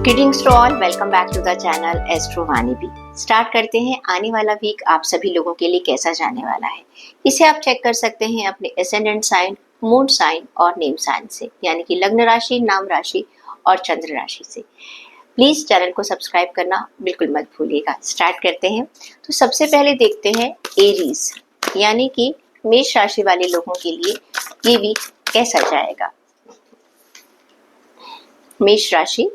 Greetings to all, welcome back to the channel astro Vani B. Start करते हैं। आने वाला वीक आप सभी लोगों के लिए कैसा जाने वाला है, इसे आप चेक कर सकते हैं अपने एसेंडेंट साइन, मून साइन और नेम साइन से, यानी कि लग्न राशि, नाम राशि और चंद्र राशि से। प्लीज चैनल को सब्सक्राइब करना बिल्कुल मत भूलिएगा। स्टार्ट करते हैं। तो सबसे पहले देखते हैं एरीज, यानी कि मेष राशि वाले लोगों के लिए ये वीक कैसा जाएगा। मेष राशि,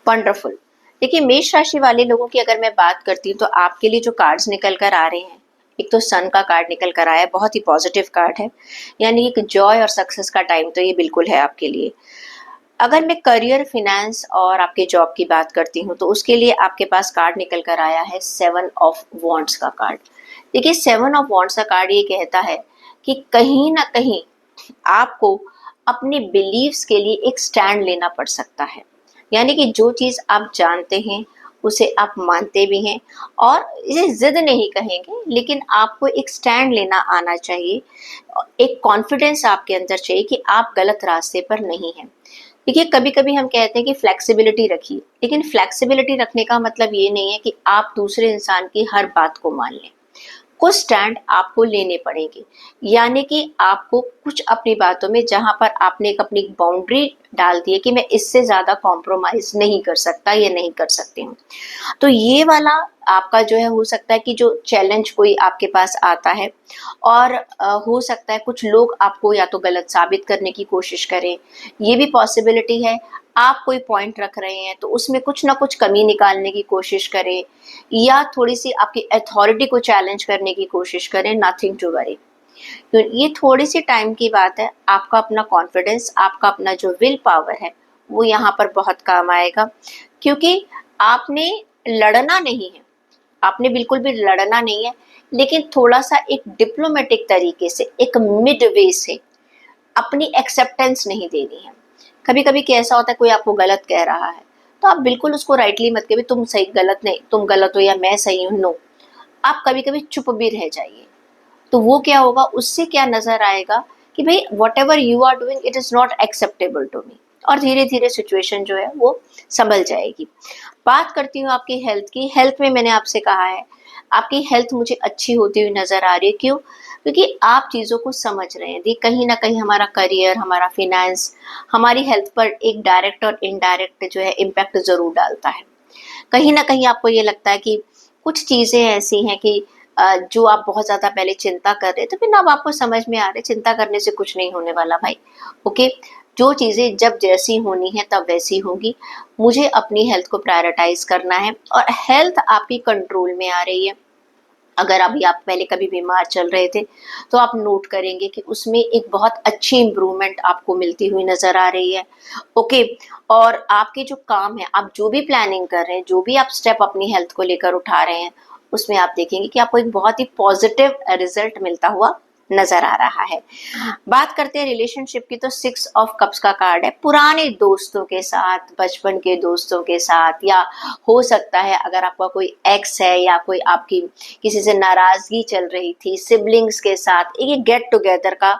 वंडरफुल। देखिए, मेष राशि वाले लोगों की अगर मैं बात करती हूँ तो आपके लिए जो कार्ड्स निकल कर आ रहे हैं, एक तो सन का कार्ड निकल कर आया है, बहुत ही पॉजिटिव कार्ड है, यानी एक जॉय और सक्सेस का टाइम तो ये बिल्कुल है आपके लिए। अगर मैं करियर, फिनेंस और आपके जॉब की बात करती हूँ तो उसके लिए आपके पास कार्ड निकल कर आया है सेवन ऑफ वॉन्ड्स का कार्ड। देखिए, सेवन ऑफ वॉन्ड्स का कार्ड ये कहता है कि कहीं ना कहीं आपको अपने बिलीव्स के लिए एक स्टैंड लेना पड़ सकता है, यानी कि जो चीज आप जानते हैं उसे आप मानते भी हैं, और इसे जिद नहीं कहेंगे, लेकिन आपको एक स्टैंड लेना आना चाहिए। एक कॉन्फिडेंस आपके अंदर चाहिए कि आप गलत रास्ते पर नहीं हैं। देखिए, कभी कभी हम कहते हैं कि फ्लेक्सिबिलिटी रखिए, लेकिन फ्लेक्सिबिलिटी रखने का मतलब ये नहीं है कि आप दूसरे इंसान की हर बात को मान लें। कुछ स्टैंड आपको लेने पड़ेंगे, यानी कि आपको कुछ अपनी बातों में, जहां पर आपने एक अपनी बाउंड्री डाल दी है कि मैं इससे ज्यादा कॉम्प्रोमाइज नहीं कर सकता या नहीं कर सकती हूँ, तो ये वाला आपका जो है, हो सकता है कि जो चैलेंज कोई आपके पास आता है, और हो सकता है कुछ लोग आपको या तो गलत साबित करने की कोशिश करें, ये भी पॉसिबिलिटी है। आप कोई पॉइंट रख रहे हैं तो उसमें कुछ ना कुछ कमी निकालने की कोशिश करें, या थोड़ी सी आपकी अथॉरिटी को चैलेंज करने की कोशिश करें। नथिंग टू वरी, तो ये थोड़ी सी टाइम की बात है। आपका अपना कॉन्फिडेंस, आपका अपना जो विल पावर है, वो यहाँ पर बहुत काम आएगा, क्योंकि आपने लड़ना नहीं है, आपने बिल्कुल भी लड़ना नहीं है, लेकिन थोड़ा सा एक डिप्लोमेटिक तरीके से, एक मिड वे से अपनी एक्सेप्टेंस नहीं देनी है। कभी कभी कैसा होता है, कोई आपको गलत कह रहा है तो आप बिल्कुल उसको राइटली मत कहिए तुम सही, गलत नहीं, तुम गलत हो या मैं सही हूँ। नो, आप कभी कभी चुप भी रह जाइए। तो वो क्या होगा, उससे क्या नजर आएगा कि भाई whatever you are doing it is not acceptable to me, और धीरे धीरे सिचुएशन जो है वो संभल जाएगी। बात करती हूँ आपकी हेल्थ की। हेल्थ में मैंने आपसे कहा है, आपकी हेल्थ मुझे अच्छी होती हुई नजर आ रही है। क्यों? क्योंकि आप चीजों को समझ रहे हैं। कहीं ना कहीं हमारा करियर, हमारा फिनेंस, हमारी हेल्थ पर एक डायरेक्ट और इनडायरेक्ट जो है इम्पैक्ट जरूर डालता है। कहीं ना कहीं आपको ये लगता है कि कुछ चीजें ऐसी हैं कि जो आप बहुत ज्यादा पहले चिंता कर रहे थे, फिर अब आपको समझ में आ रहा है चिंता करने से कुछ नहीं होने वाला भाई। ओके, जो चीजें जब जैसी होनी है तब वैसी होंगी। मुझे अपनी हेल्थ को प्रायोरिटाइज करना है, और हेल्थ आपकी कंट्रोल में आ रही है। अगर अभी आप पहले कभी बीमार चल रहे थे तो आप नोट करेंगे कि उसमें एक बहुत अच्छी इम्प्रूवमेंट आपको मिलती हुई नजर आ रही है। ओके, और आपके जो काम है, आप जो भी प्लानिंग कर रहे हैं, जो भी आप स्टेप अपनी हेल्थ को लेकर उठा रहे हैं, उसमें आप देखेंगे कि आपको एक बहुत ही पॉजिटिव रिजल्ट मिलता हुआ नजर आ रहा है। बात करते हैं रिलेशनशिप की, तो सिक्स ऑफ कप्स का कार्ड है। पुराने दोस्तों के साथ, बचपन के दोस्तों के साथ, या हो सकता है अगर आपका कोई एक्स है या कोई आपकी किसी से नाराजगी चल रही थी, सिबलिंग्स के साथ एक गेट टुगेदर का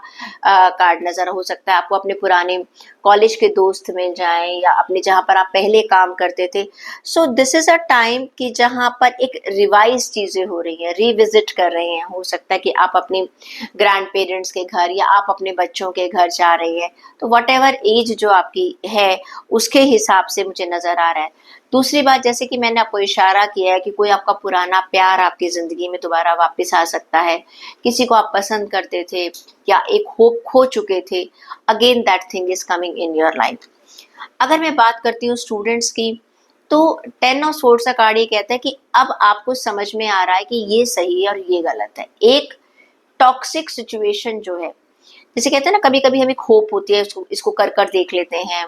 कार्ड नजर हो सकता है। आपको अपने पुराने कॉलेज के दोस्त में जाएं, या अपने जहां पर आप पहले काम करते थे। So this is a time कि जहां पर एक रिवाइज चीजें हो रही हैं, रिविजिट कर रहे हैं। हो सकता है कि आप अपने ग्रैंड पेरेंट्स के घर या आप अपने बच्चों के घर जा रही है, तो वट एवर एज जो आपकी है उसके हिसाब से मुझे नजर आ रहा है। दूसरी बात, जैसे कि मैंने आपको इशारा किया है कि कोई आपका पुराना प्यार आपकी जिंदगी में दोबारा वापस आ सकता है। किसी को आप पसंद करते थे या एक होप खो चुके थे, again that thing is coming in your life. अगर मैं बात करती हूँ स्टूडेंट्स की, तो 10 ऑफ सोर्ड्स का कार्ड ये कहता है कि अब आपको समझ में आ रहा है कि ये सही है और ये गलत है। एक टॉक्सिक सिचुएशन जो है, जैसे कहते हैं ना, कभी कभी हमें होप होती है, इसको इसको कर कर देख लेते हैं,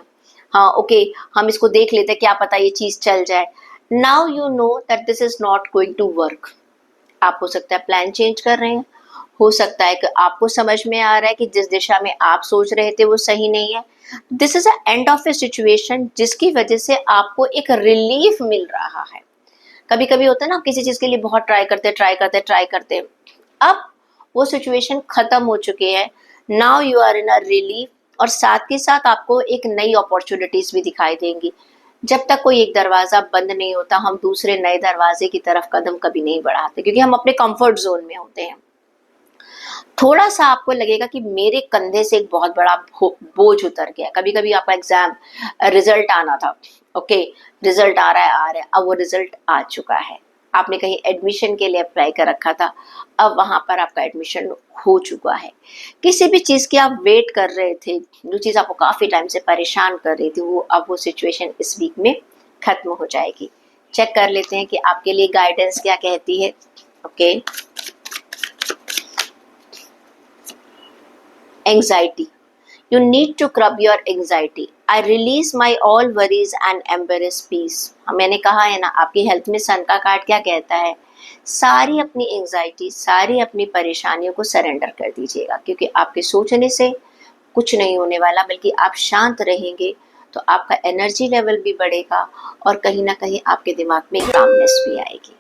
हाँ ओके, हम इसको देख लेते हैं, क्या पता ये चीज चल जाए। Now you know that this is not going to work. आप हो सकता है प्लान चेंज कर रहे हैं, हो सकता है कि आपको समझ में आ रहा है कि जिस दिशा में आप सोच रहे थे वो सही नहीं है। This is a end of A situation, जिसकी वजह से आपको एक रिलीफ मिल रहा है। कभी कभी होता है ना, किसी चीज के लिए बहुत ट्राई करते अब वो सिचुएशन खत्म हो चुकी है, now you are in a relief, और साथ के साथ आपको एक नई अपॉर्चुनिटीज भी दिखाई देंगी। जब तक कोई एक दरवाजा बंद नहीं होता, हम दूसरे नए दरवाजे की तरफ कदम कभी नहीं बढ़ाते, क्योंकि हम अपने कंफर्ट जोन में होते हैं। थोड़ा सा आपको लगेगा कि मेरे कंधे से एक बहुत बड़ा बोझ उतर गया। कभी कभी आपका एग्जाम रिजल्ट आना था, ओके, रिजल्ट आ रहा है, अब वो रिजल्ट आ चुका है। आपने कहीं एडमिशन के लिए अप्लाई कर रखा था, अब वहां पर आपका एडमिशन हो चुका है। किसी भी चीज की आप वेट कर रहे थे, जो चीज आपको काफी टाइम से परेशान कर रही थी, वो अब वो सिचुएशन इस वीक में खत्म हो जाएगी। चेक कर लेते हैं कि आपके लिए गाइडेंस क्या कहती है। Okay, anxiety, you need to curb your anxiety. I release my all worries and embrace peace. मैंने कहा है ना, आपकी हेल्थ में सन का कार्ड क्या कहता है, सारी अपनी एंजाइटी, सारी अपनी परेशानियों को सरेंडर कर दीजिएगा, क्योंकि आपके सोचने से कुछ नहीं होने वाला, बल्कि आप शांत रहेंगे तो आपका एनर्जी लेवल भी बढ़ेगा और कहीं ना कहीं आपके दिमाग में कामनेस भी आएगी।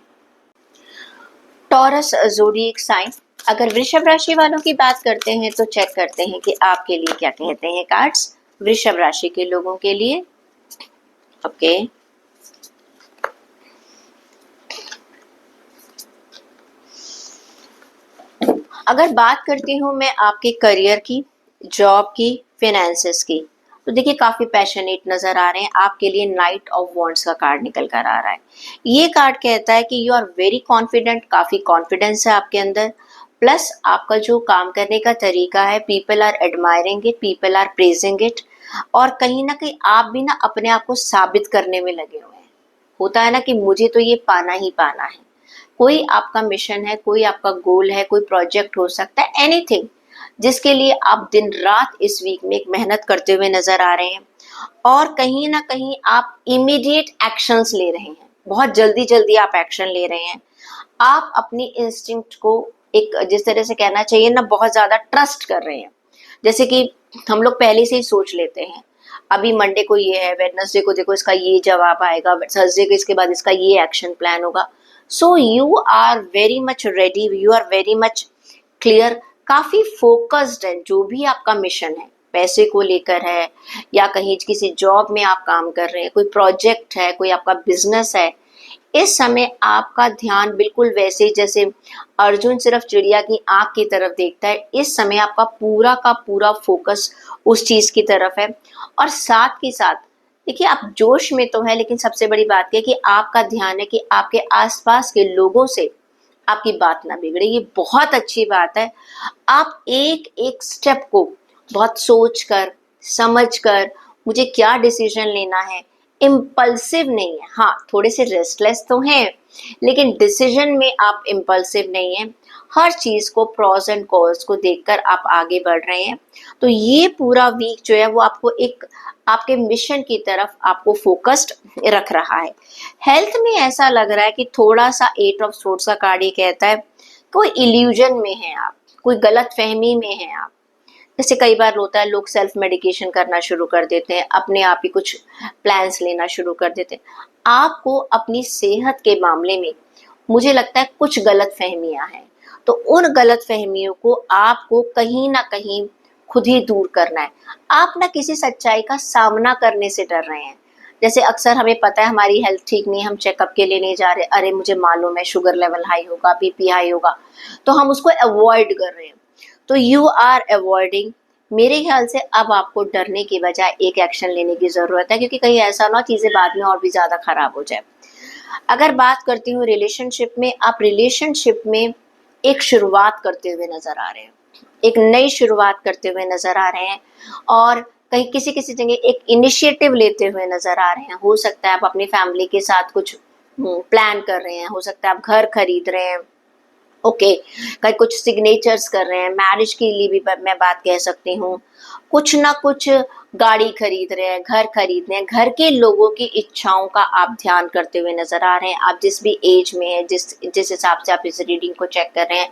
टॉरस ज़ोडिएक साइन, अगर वृषभ राशि वालों की बात करते हैं तो चेक करते हैं कि आपके लिए क्या कहते हैं कार्ड्स वृषभ राशि के लोगों के लिए। ओके, अगर बात करती हूँ मैं आपके करियर की, जॉब की, फिनेंसेस की, तो देखिए काफी पैशनेट नजर आ रहे हैं। आपके लिए नाइट ऑफ वॉन्ड्स का कार्ड निकल कर आ रहा है। ये कार्ड कहता है कि यू आर वेरी कॉन्फिडेंट, काफी कॉन्फिडेंस है आपके अंदर, प्लस आपका जो काम करने का तरीका है, people are admiring it, people are praising it, और कहीं ना कहीं आप भी ना अपने आप को साबित करने में लगे हुए हैं। होता है ना कि मुझे तो ये पाना ही पाना है। कोई आपका मिशन है, कोई आपका गोल है, कोई प्रोजेक्ट हो सकता है, एनीथिंग जिसके लिए आप दिन रात इस वीक में एक मेहनत करते हुए नजर आ रहे हैं, और कहीं ना कहीं आप इमीडिएट एक्शंस ले रहे हैं, बहुत जल्दी जल्दी आप एक्शन ले रहे हैं। आप अपनी इंस्टिंक्ट को एक, जिस तरह से कहना चाहिए ना, बहुत ज्यादा ट्रस्ट कर रहे हैं। जैसे कि हम लोग पहले से ही सोच लेते हैं, अभी मंडे को ये है, वेडनेसडे को देखो इसका ये जवाब आएगा, थर्सडे को इसके बाद इसका ये एक्शन प्लान होगा। So you are very much ready, you are very much clear, काफी फोकस्ड है। जो भी आपका मिशन है, पैसे को लेकर है या कहीं किसी जॉब में आप काम कर रहे हैं, कोई प्रोजेक्ट है, कोई आपका बिजनेस है, इस समय आपका ध्यान बिल्कुल वैसे जैसे अर्जुन सिर्फ चिड़िया की आंख की तरफ देखता है, इस समय आपका पूरा का पूरा फोकस उस चीज की तरफ है। और साथ के साथ देखिए, आप जोश में तो है, लेकिन सबसे बड़ी बात यह कि आपका ध्यान है कि आपके आसपास के लोगों से आपकी बात ना बिगड़े। ये बहुत अच्छी बात है। आप एक एक स्टेप को बहुत सोच कर समझ कर, मुझे क्या डिसीजन लेना है, इम्पल्सिव नहीं है। हाँ, थोड़े से रेस्टलेस तो हैं, लेकिन डिसीजन में आप इम्पल्सिव नहीं है। हर चीज को प्रॉस एंड कॉन्स को देखकर आप आगे बढ़ रहे हैं। तो ये पूरा वीक जो है वो आपको एक आपके मिशन की तरफ आपको फोकस्ड रख रहा है। हेल्थ में ऐसा लग रहा है कि थोड़ा सा 8 ऑफ सोर्ड्स का कार्ड ये कहता है कोई इल्यूजन में है आप, कोई गलत फहमी में है आप। जैसे कई बार होता है, लोग सेल्फ मेडिकेशन करना शुरू कर देते हैं, अपने आप ही कुछ प्लान्स लेना शुरू कर देते हैं। आपको अपनी सेहत के मामले में मुझे लगता है कुछ गलत फहमियां हैं, तो उन गलत फहमियों को आपको कहीं ना कहीं खुद ही दूर करना है। आप ना किसी सच्चाई का सामना करने से डर रहे हैं। जैसे अक्सर हमें पता है हमारी हेल्थ ठीक नहीं है, हम चेकअप के लिए नहीं जा रहे, अरे मुझे मालूम है शुगर लेवल हाई होगा, बीपी हाई होगा, तो हम उसको अवॉइड कर रहे हैं। तो यू आर अवॉइडिंग। मेरे ख्याल से अब आपको डरने की बजाय एक एक्शन लेने की जरूरत है, क्योंकि कहीं ऐसा ना चीजें बाद में और भी ज्यादा खराब हो जाए। अगर बात करती हूँ रिलेशनशिप में, आप रिलेशनशिप में एक शुरुआत करते हुए नजर आ रहे हैं, एक नई शुरुआत करते हुए नजर आ रहे हैं, और कहीं किसी किसी जगह एक इनिशिएटिव लेते हुए नजर आ रहे हैं। हो सकता है आप अपनी फैमिली के साथ कुछ प्लान कर रहे हैं, हो सकता है आप घर खरीद रहे हैं, ओके, कहीं कुछ सिग्नेचर्स कर रहे हैं, मैरिज के लिए भी मैं बात कह सकती हूँ, कुछ ना कुछ गाड़ी खरीद रहे हैं, घर खरीद रहे हैं। घर के लोगों की इच्छाओं का आप ध्यान करते हुए नजर आ रहे हैं। आप जिस भी एज में है, जिस हिसाब से आप इस रीडिंग को चेक कर रहे हैं,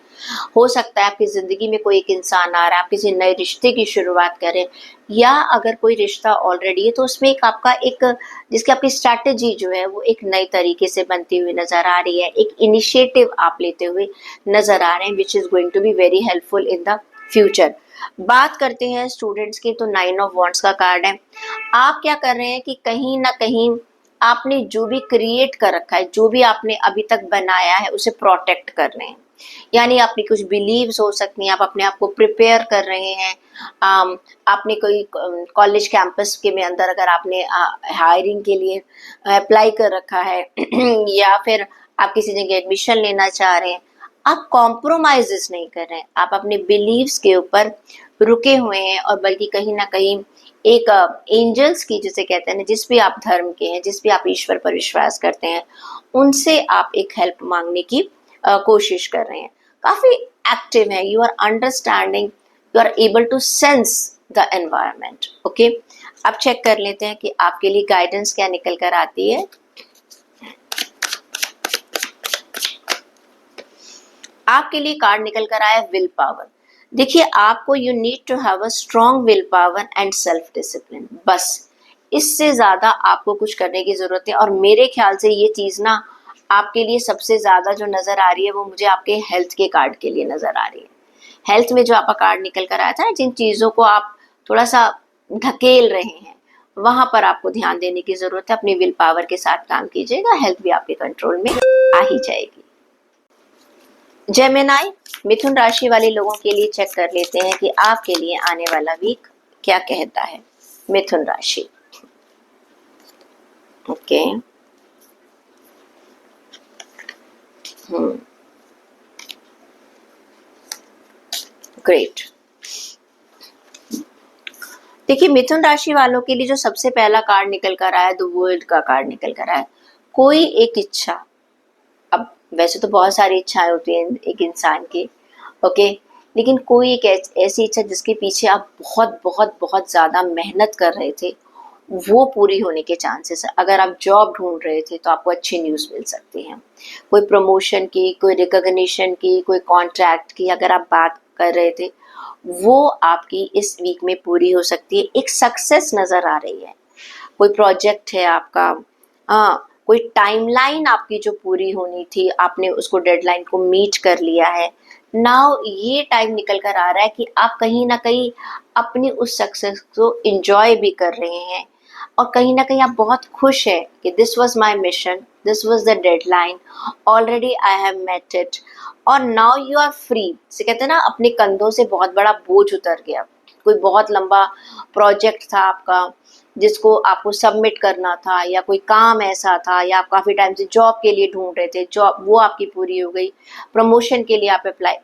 हो सकता है आपकी जिंदगी में कोई एक इंसान आ रहा है, आप किसी नए रिश्ते की शुरुआत करें, या अगर कोई रिश्ता ऑलरेडी है तो उसमें एक आपका एक जिसकी आपकी स्ट्रैटेजी जो है वो एक नए तरीके से बनती हुई नजर आ रही है। एक इनिशिएटिव आप लेते हुए नजर आ रहे हैं, which is going to be very helpful in the future. बात करते हैं स्टूडेंट्स की, तो 9 ऑफ वॉन्ड्स का कार्ड है। आप क्या कर रहे हैं कि कहीं ना कहीं आपने जो भी क्रिएट कर रखा है, जो भी आपने अभी तक बनाया है, उसे प्रोटेक्ट कर रहे हैं। यानी आपकी कुछ बिलीव्स हो सकती हैं, आप अपने आप को प्रिपेयर कर रहे हैं। आपने कोई कॉलेज कैंपस के में अंदर अगर आपने हायरिंग के लिए अप्लाई कर रखा है या फिर आप किसी जगह एडमिशन लेना चाह रहे हैं, आप कॉम्प्रोमाइजेस नहीं कर रहे हैं, आप अपने बिलीव्स के ऊपर रुके हुए हैं, और बल्कि कहीं ना कहीं एक एंजल्स की, जिसे कहते हैं ना, जिस भी आप धर्म के हैं, जिस भी आप ईश्वर पर विश्वास करते हैं, उनसे आप एक हेल्प मांगने की कोशिश कर रहे हैं। काफी एक्टिव है, you are understanding, you are able to sense the environment. Okay, अब चेक कर लेते हैं कि आपके लिए गाइडेंस क्या निकल कर आती है। आपके लिए कार्ड निकल कर आया विल पावर। देखिए, आपको you need to have a strong will power and self discipline. बस इससे ज्यादा आपको कुछ करने की जरूरत है। और मेरे ख्याल से ये चीज ना आपके लिए सबसे ज्यादा जो नजर आ रही है, वो मुझे आपके हेल्थ के कार्ड के लिए नजर आ रही है। हेल्थ में जो आपका कार्ड निकल कर आया था ना, जिन चीजों को आप थोड़ा सा ढकेल रहे हैं, वहां पर आपको ध्यान देने की जरूरत है। अपनी विल पावर के साथ काम कीजिएगा, हेल्थ भी आपके कंट्रोल में आ ही जाएगी। जेमिनाई, मिथुन राशि वाले लोगों के लिए चेक कर लेते हैं कि आपके लिए आने वाला वीक क्या कहता है। मिथुन राशि, ओके, ग्रेट। देखिए, मिथुन राशि वालों के लिए जो सबसे पहला कार्ड निकल कर आया, द वर्ल्ड का कार्ड निकल कर आया। कोई एक इच्छा, अब वैसे तो बहुत सारी इच्छाएं होती हैं एक इंसान की, ओके, लेकिन कोई एक ऐसी इच्छा जिसके पीछे आप बहुत बहुत बहुत ज्यादा मेहनत कर रहे थे, वो पूरी होने के चांसेस है। अगर आप जॉब ढूंढ रहे थे तो आपको अच्छी न्यूज़ मिल सकती है। कोई प्रमोशन की, कोई रिकॉग्निशन की, कोई कॉन्ट्रैक्ट की अगर आप बात कर रहे थे, वो आपकी इस वीक में पूरी हो सकती है। एक सक्सेस नज़र आ रही है। कोई प्रोजेक्ट है आपका, कोई टाइमलाइन आपकी जो पूरी होनी थी, आपने उसको डेडलाइन को मीट कर लिया है। नाउ ये टाइम निकल कर आ रहा है कि आप कहीं ना कहीं अपनी उस सक्सेस को इंजॉय भी कर रहे हैं, और कहीं ना कहीं आप बहुत खुश हैं कि this was my mission, this was the deadline, already I have met it, और नाउ यू आर फ्री। से कहते हैं ना, अपने कंधों से बहुत बड़ा बोझ उतर गया। कोई बहुत लंबा प्रोजेक्ट था आपका जिसको आपको सबमिट करना था, या कोई काम ऐसा था, या आप काफ़ी टाइम से जॉब के लिए ढूंढ रहे थे, जॉब वो आपकी पूरी हो गई, प्रमोशन के लिए आप अप्लाई,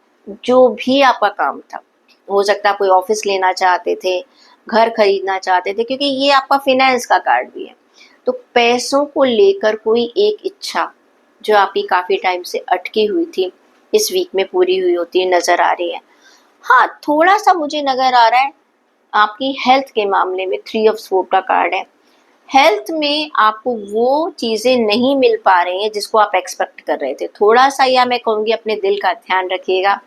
जो भी आपका काम था, हो सकता है कोई ऑफिस लेना चाहते थे, घर खरीदना चाहते थे, क्योंकि ये आपका फिनेंस का कार्ड भी है। तो पैसों को लेकर कोई एक इच्छा जो आपकी काफ़ी टाइम से अटकी हुई थी, इस वीक में पूरी हुई होती है, नज़र आ रही है। हाँ, थोड़ा सा मुझे नज़र आ रहा है आपकी हेल्थ के मामले में, 3 ऑफ स्वॉर्ड का कार्ड है। हेल्थ में आपको वो चीज़ें नहीं मिल पा रही हैं जिसको आप एक्सपेक्ट कर रहे थे। थोड़ा सा, या मैं कहूँगी, अपने दिल का ध्यान रखिएगा।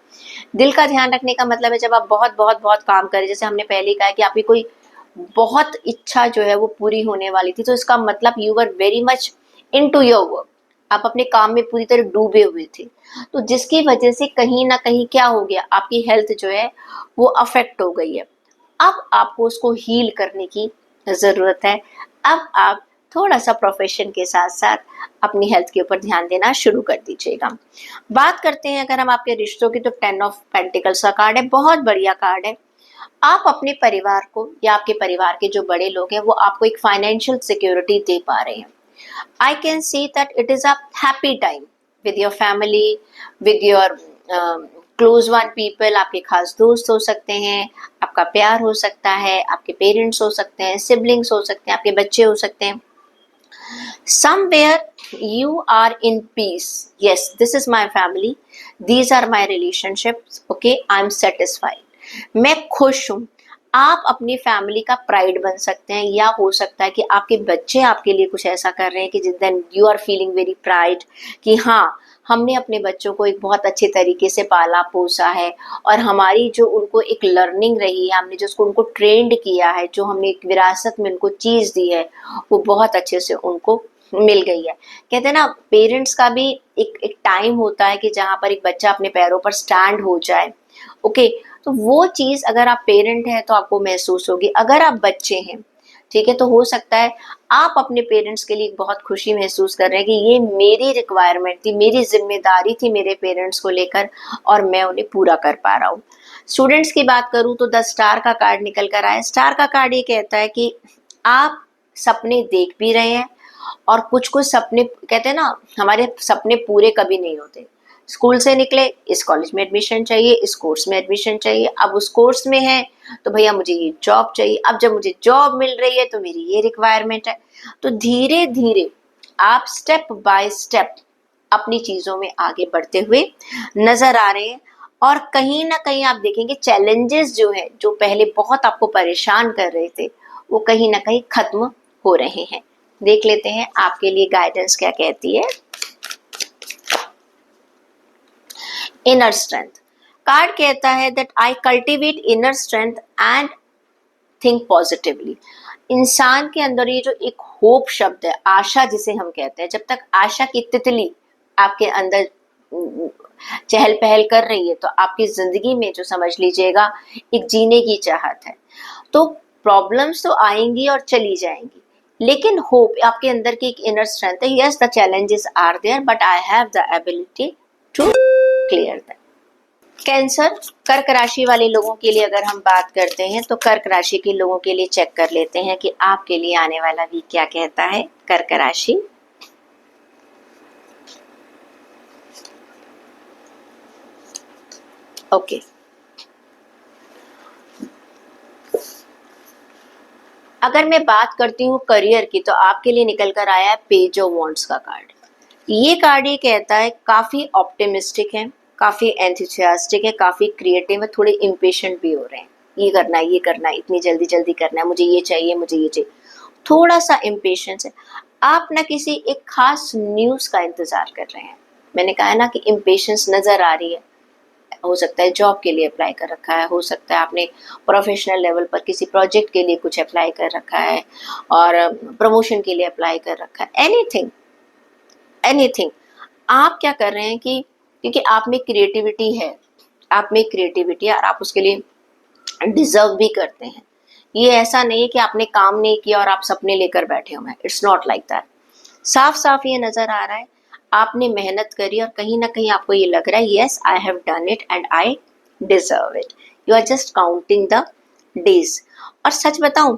दिल का ध्यान रखने का मतलब है, जब आप बहुत बहुत बहुत काम करें, जैसे हमने पहले कहा कि आपकी कोई बहुत इच्छा जो है वो पूरी होने वाली थी, तो इसका मतलब you were very much into your work. आप अपने काम में पूरी तरह डूबे हुए थे, तो जिसकी वजह से कहीं ना कहीं क्या हो गया, आपकी हेल्थ जो है वो अफेक्ट हो गई है। अब आपको उसको हील करने की ज़रूरत है। अब आप थोड़ा सा प्रोफेशन के साथ साथ अपनी हेल्थ के ऊपर ध्यान देना शुरू कर दीजिएगा। बात करते हैं अगर हम आपके रिश्तों की, तो 10 ऑफ पेंटिकल्स का कार्ड है, बहुत बढ़िया कार्ड है। आप अपने परिवार को, या आपके परिवार के जो बड़े लोग हैं, वो आपको एक फाइनेंशियल सिक्योरिटी दे पा रहे हैं। I can see that it is a happy time with your family, with your close one people। आपके खास दोस्त हो सकते हैं, आपका प्यार हो सकता है, आपके पेरेंट्स हो सकते हैं, सिबलिंग्स हो सकते हैं, आपके बच्चे हो सकते हैं। Somewhere you are in peace. Yes, this is my family. These are my relationships. Okay, I'm satisfied. मैं खुश हूँ। आप अपनी फैमिली का प्राइड बन सकते हैं, या हो सकता है कि आपके बच्चे आपके लिए कुछ ऐसा कर रहे हैं कि then you are feeling very pride कि हाँ, हमने अपने बच्चों को एक बहुत अच्छे तरीके से पाला पोसा है, और हमारी जो उनको एक लर्निंग रही है, हमने जो उसको उनको ट्रेंड किया है, जो हमने एक विरासत में उनको चीज़ दी है, वो बहुत अच्छे से उनको मिल गई है। कहते हैं ना, पेरेंट्स का भी एक टाइम होता है कि जहाँ पर एक बच्चा अपने पैरों पर स्टैंड हो जाए। ओके, तो वो चीज अगर आप पेरेंट हैं तो आपको महसूस होगी। अगर आप बच्चे हैं, ठीक है, तो हो सकता है आप अपने पेरेंट्स के लिए बहुत खुशी महसूस कर रहे हैं कि ये मेरी रिक्वायरमेंट थी, मेरी जिम्मेदारी थी मेरे पेरेंट्स को लेकर, और मैं उन्हें पूरा कर पा रहा हूँ। स्टूडेंट्स की बात करूँ तो 10 स्टार का कार्ड निकल कर आया। स्टार का कार्ड ये कहता है कि आप सपने देख भी रहे हैं, और कुछ कुछ सपने, कहते हैं ना, हमारे सपने पूरे कभी नहीं होते। स्कूल से निकले, इस कॉलेज में एडमिशन चाहिए, इस कोर्स में एडमिशन चाहिए, अब उस कोर्स में है तो भैया मुझे ये जॉब चाहिए, अब जब मुझे जॉब मिल रही है तो मेरी ये रिक्वायरमेंट है। तो धीरे धीरे आप स्टेप बाय स्टेप अपनी चीजों में आगे बढ़ते हुए नजर आ रहे हैं, और कहीं ना कहीं आप देखेंगे चैलेंजेस जो है, जो पहले बहुत आपको परेशान कर रहे थे, वो कहीं ना कहीं खत्म हो रहे हैं। देख लेते हैं आपके लिए गाइडेंस क्या कहती है। इनर स्ट्रेंथ कार्ड कहता है that I cultivate inner strength and think positively. इंसान के अंदर ये जो एक होप शब्द है, आशा जिसे हम कहते हैं, जब तक आशा की तितली आपके अंदर चहल पहल कर रही है तो आपकी जिंदगी में, जो समझ लीजिएगा, एक जीने की चाहत है। तो प्रॉब्लम्स तो आएंगी और चली जाएंगी, लेकिन होप आपके अंदर की एक इनर स्ट्रेंथ है। Yes, the challenges are there but I have the ability to clear that. Cancer, कर्क राशि वाले लोगों के लिए अगर हम बात करते हैं तो कर्क राशि के लोगों के लिए चेक कर लेते हैं कि आपके लिए आने वाला वीक क्या कहता है। कर्क राशि, ओके, अगर मैं बात करती हूँ करियर की तो आपके लिए निकल कर आया है पेज ऑफ वॉन्ड्स का कार्ड। ये कार्ड ये कहता है काफी ऑप्टिमिस्टिक है, काफी एंथुसियास्टिक है, काफी क्रिएटिव है, थोड़े इम्पेशेंट भी हो रहे हैं। ये करना है, इतनी जल्दी जल्दी करना है, मुझे ये चाहिए, मुझे ये चाहिए, थोड़ा सा इम्पेशेंस है। आप ना किसी एक खास न्यूज का इंतजार कर रहे हैं। मैंने कहा है ना कि इम्पेशेंस नजर आ रही है। हो सकता है जॉब के लिए अप्लाई कर रखा है, हो सकता है आपने प्रोफेशनल लेवल पर किसी प्रोजेक्ट के लिए कुछ अप्लाई कर रखा है, और प्रमोशन के लिए अप्लाई कर रखा है, एनीथिंग एनीथिंग। आप क्या कर रहे हैं कि क्योंकि आप में क्रिएटिविटी है, आप में क्रिएटिविटी है और आप उसके लिए डिजर्व भी करते हैं। ये ऐसा नहीं है कि आपने काम नहीं किया और आप सपने लेकर बैठे हुए हैं। It's not like that. साफ साफ ये नजर आ रहा है आपने मेहनत करी और कहीं ना कहीं आपको ये लग रहा है yes I have done it and I deserve it. You are just counting the days. और सच बताऊं,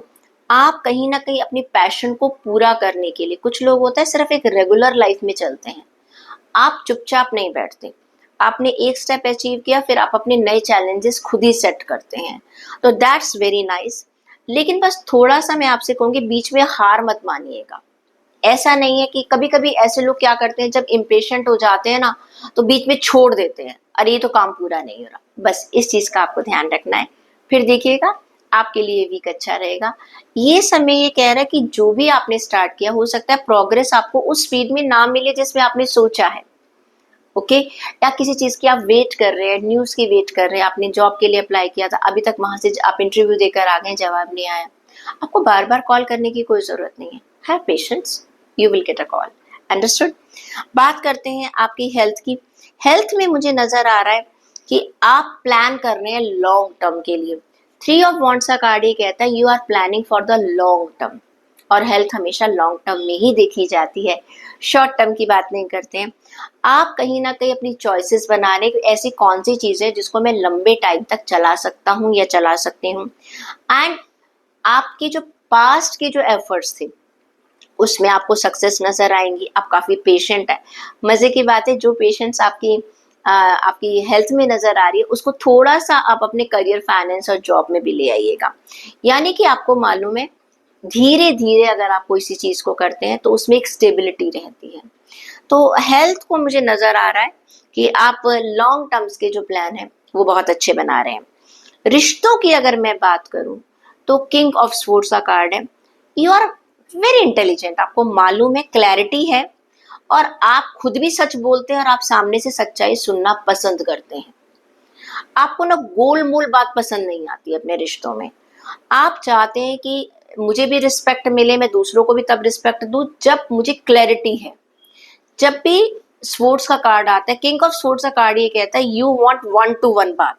आप कहीं ना कहीं अपनी पैशन को पूरा करने के लिए, कुछ लोग होता है सिर्फ एक रेगुलर लाइफ में चलते हैं, आप चुपचाप नहीं बैठते। आपने एक स्टेप अचीव किया, फिर आप अपने नए चैलेंजेस खुद ही सेट करते हैं, तो दैट्स वेरी नाइस। लेकिन बस थोड़ा सा मैं आपसे कहूंगी, बीच में हार मत मानिएगा। ऐसा नहीं है कि कभी कभी ऐसे लोग क्या करते हैं, जब इम्पेशेंट हो जाते हैं ना तो बीच में छोड़ देते हैं, अरे ये तो काम पूरा नहीं हो रहा। बस इस चीज का आपको ध्यान रखना है। फिर देखिएगा आपके लिए वीक अच्छा रहेगा। ये समय ये कह रहा है कि जो भी आपने स्टार्ट किया, हो सकता है प्रोग्रेस आपको उस स्पीड में ना मिले जिसमें आपने सोचा है। ओके, या किसी चीज की आप वेट कर रहे हैं, न्यूज की वेट कर रहे हैं, आपने जॉब के लिए अप्लाई किया था, अभी तक वहां से आप इंटरव्यू देकर आ गए, जवाब नहीं आया। आपको बार बार कॉल करने की कोई जरूरत नहीं है। Have patience, you will get a call. Understood. बात करते हैं आपकी हेल्थ की। हेल्थ में मुझे नजर आ रहा है कि आप प्लान कर रहे हैं लॉन्ग टर्म के लिए। 3 ऑफ वॉन्ड्स का कार्ड ये कहता है you are planning for the long term, और हेल्थ हमेशा लॉन्ग टर्म में ही देखी जाती है, शॉर्ट टर्म की बात नहीं करते हैं। आप कहीं ना कहीं अपनी चॉइसेस बना रहे, ऐसी कौन सी चीज़ है जिसको मैं लंबे टाइम तक चला सकता हूँ या चला सकती हूँ। एंड आपके जो पास्ट के जो एफर्ट्स थे उसमें आपको सक्सेस नजर आएंगी। आप काफ़ी पेशेंट है। मज़े की बात है, जो पेशेंस आपकी हेल्थ में नजर आ रही है उसको थोड़ा सा आप अपने करियर, फाइनेंस और जॉब में भी ले आइएगा। यानी कि आपको मालूम है धीरे धीरे अगर आप कोई सी चीज को करते हैं तो उसमें एक स्टेबिलिटी रहती है। तो हेल्थ को मुझे नजर आ रहा है कि आप लॉन्ग टर्म्स के जो प्लान है वो बहुत अच्छे बना रहे हैं। रिश्तों की अगर मैं बात करूं तो किंग ऑफ स्वॉर्ड्स का कार्ड है। यू आर वेरी इंटेलिजेंट, आपको मालूम है, क्लैरिटी है, और आप खुद भी सच बोलते हैं और आप सामने से सच्चाई सुनना पसंद करते हैं। आपको ना गोल मोल बात पसंद नहीं आती अपने रिश्तों में। आप चाहते हैं कि मुझे भी रिस्पेक्ट मिले, मैं दूसरों को भी तब रिस्पेक्ट दूं जब मुझे क्लैरिटी है। जब भी स्वॉर्ड्स का कार्ड आता है, किंग ऑफ स्वॉर्ड्स का कार्ड ये कहता है यू वांट 1 to 1 बात।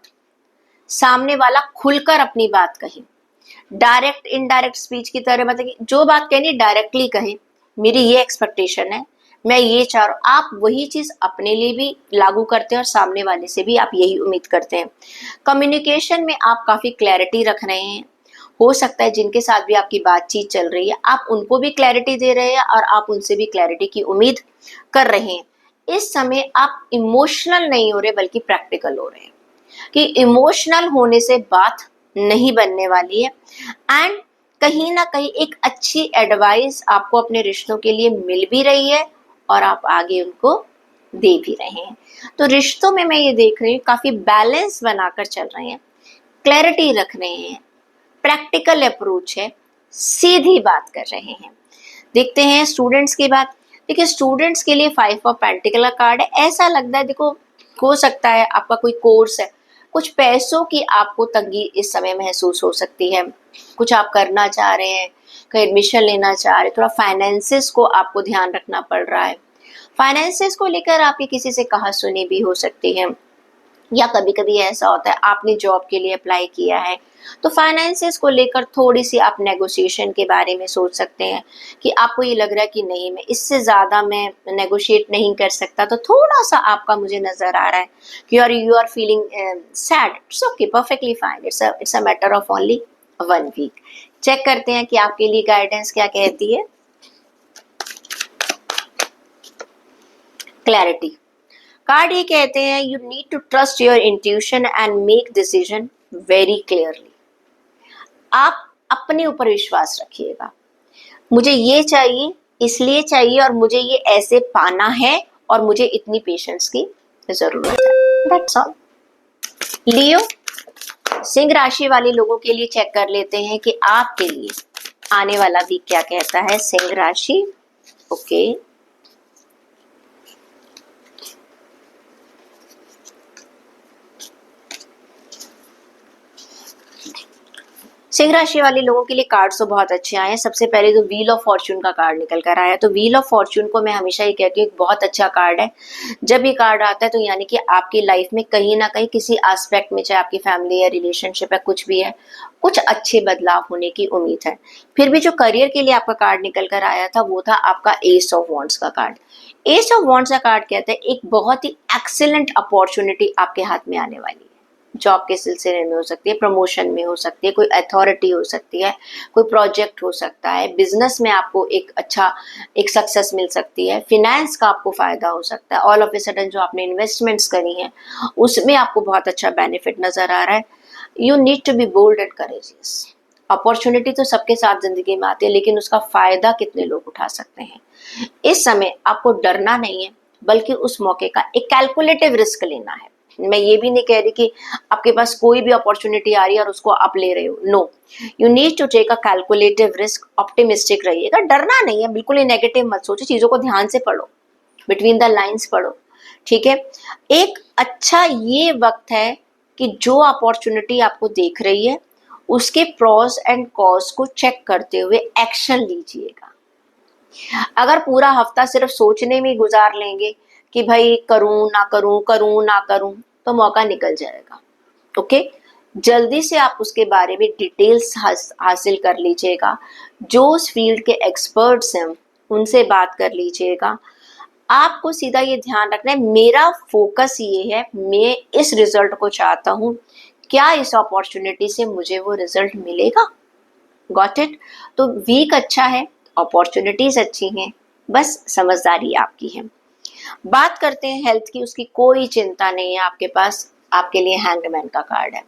सामने वाला खुलकर अपनी बात कहे, डायरेक्ट इनडायरेक्ट स्पीच की तरह, मतलब कि जो बात कहनी डायरेक्टली कहे, मेरी ये एक्सपेक्टेशन है, मैं ये चाह रहा हूं। आप वही चीज अपने लिए भी लागू करते हैं और सामने वाले से भी आप यही उम्मीद करते हैं। कम्युनिकेशन में आप काफी क्लैरिटी रख रहे हैं। हो सकता है जिनके साथ भी आपकी बातचीत चल रही है आप उनको भी क्लैरिटी दे रहे हैं और आप उनसे भी क्लैरिटी की उम्मीद कर रहे हैं। इस समय आप इमोशनल नहीं हो रहे बल्कि प्रैक्टिकल हो रहे हैं, कि इमोशनल होने से बात नहीं बनने वाली है। एंड कहीं ना कहीं एक अच्छी एडवाइस आपको अपने रिश्तों के लिए मिल भी रही है और आप आगे उनको दे भी रहे हैं। तो रिश्तों में मैं ये देख रही हूँ काफी बैलेंस बनाकर चल रहे हैं, क्लैरिटी रख रहे हैं, प्रैक्टिकल अप्रोच है, सीधी बात कर रहे हैं। देखते हैं स्टूडेंट्स की बात। देखिए स्टूडेंट्स के लिए 5 ऑफ पेंटिकल का कार्ड है। ऐसा लगता है, देखो हो सकता है आपका कोई कोर्स है, कुछ पैसों की आपको तंगी इस समय महसूस हो सकती है, कुछ आप करना चाह रहे हैं, कहीं एडमिशन लेना चाह रहे हैं, थोड़ा फाइनेंसेस को आपको ध्यान रखना पड़ रहा है। फाइनेंसेस को लेकर आपकी किसी से कहा सुनी भी हो सकती है, या कभी कभी ऐसा होता है आपने जॉब के लिए अप्लाई किया है तो फाइनेंसेस को लेकर थोड़ी सी आप नेगोशिएशन के बारे में सोच सकते हैं, कि आपको ये लग रहा है कि नहीं मैं इससे ज़्यादा मैं नेगोशिएट नहीं कर सकता, तो थोड़ा सा आपका मुझे नज़र आ रहा है कि you are feeling sad. It's okay, perfectly fine, it's a matter of only 1 week. Check करते हैं कि आपके लिए गाइडेंस क्या कहती है। क्लैरिटी कार्ड ये कहते हैं you need to trust your intuition and make decision very clearly. आप अपने ऊपर विश्वास रखिएगा, मुझे ये चाहिए इसलिए चाहिए और मुझे ये ऐसे पाना है और मुझे इतनी पेशेंस की जरूरत है, दैट्स ऑल। लियो सिंह राशि वाले लोगों के लिए चेक कर लेते हैं कि आपके लिए आने वाला वीक क्या कहता है। सिंह राशि, ओके सिंह राशि वाले लोगों के लिए कार्ड्स तो बहुत अच्छे आए हैं। सबसे पहले तो व्हील ऑफ फॉर्च्यून का कार्ड निकल कर आया, तो व्हील ऑफ फॉर्च्यून को मैं हमेशा ये कहती हूँ एक बहुत अच्छा कार्ड है। जब ये कार्ड आता है तो यानी कि आपकी लाइफ में कहीं ना कहीं किसी एस्पेक्ट में, चाहे आपकी फैमिली है, रिलेशनशिप है, कुछ भी है, कुछ अच्छे बदलाव होने की उम्मीद है। फिर भी जो करियर के लिए आपका कार्ड निकल कर आया था वो था आपका एस ऑफ वॉन्ड्स का कार्ड। एस ऑफ वॉन्ड्स का कार्ड कहता है एक बहुत ही एक्सीलेंट अपॉर्चुनिटी आपके हाथ में आने वाली है। जॉब के सिलसिले में हो सकती है, प्रमोशन में हो सकती है, कोई अथॉरिटी हो सकती है, कोई प्रोजेक्ट हो सकता है, बिजनेस में आपको एक अच्छा एक सक्सेस मिल सकती है, फिनेंस का आपको फायदा हो सकता है, ऑल ऑफ ए सडन जो आपने इन्वेस्टमेंट्स करी हैं उसमें आपको बहुत अच्छा बेनिफिट नजर आ रहा है। You need to be bold and courageous. Opportunity तो सबके साथ जिंदगी में आती है लेकिन उसका फायदा कितने लोग उठा सकते हैं। इस समय आपको डरना नहीं है बल्कि उस मौके का एक कैलकुलेटिव रिस्क लेना है। मैं ये भी नहीं कह रही कि आपके पास कोई भी अपॉर्चुनिटी आ रही है और उसको आप ले रहे हो, no, you need to take a calculative risk. Optimistic रहिएगा, डरना नहीं है, बिल्कुल ही नेगेटिव मत सोचो, चीजों को ध्यान से पढ़ो, बिटवीन द लाइंस पढ़ो, ठीक है। एक अच्छा ये वक्त है कि जो अपॉर्चुनिटी आपको देख रही है उसके प्रॉस एंड कॉज को चेक करते हुए एक्शन लीजिएगा। अगर पूरा हफ्ता सिर्फ सोचने में गुजार लेंगे कि भाई करूं ना करूं, करूं ना करूं, तो मौका निकल जाएगा। ओके, जल्दी से आप उसके बारे में डिटेल्स हासिल कर लीजिएगा, जो उस फील्ड के एक्सपर्ट्स हैं उनसे बात कर लीजिएगा। आपको सीधा ये ध्यान रखना है मेरा फोकस ये है, मैं इस रिजल्ट को चाहता हूँ, क्या इस अपॉर्चुनिटी से मुझे वो रिजल्ट मिलेगा। Got it. तो वीक अच्छा है, अपॉर्चुनिटीज अच्छी हैं, बस समझदारी आपकी है। बात करते हैं हेल्थ की, उसकी कोई चिंता नहीं है आपके पास। आपके लिए हैंगमैन का कार्ड है।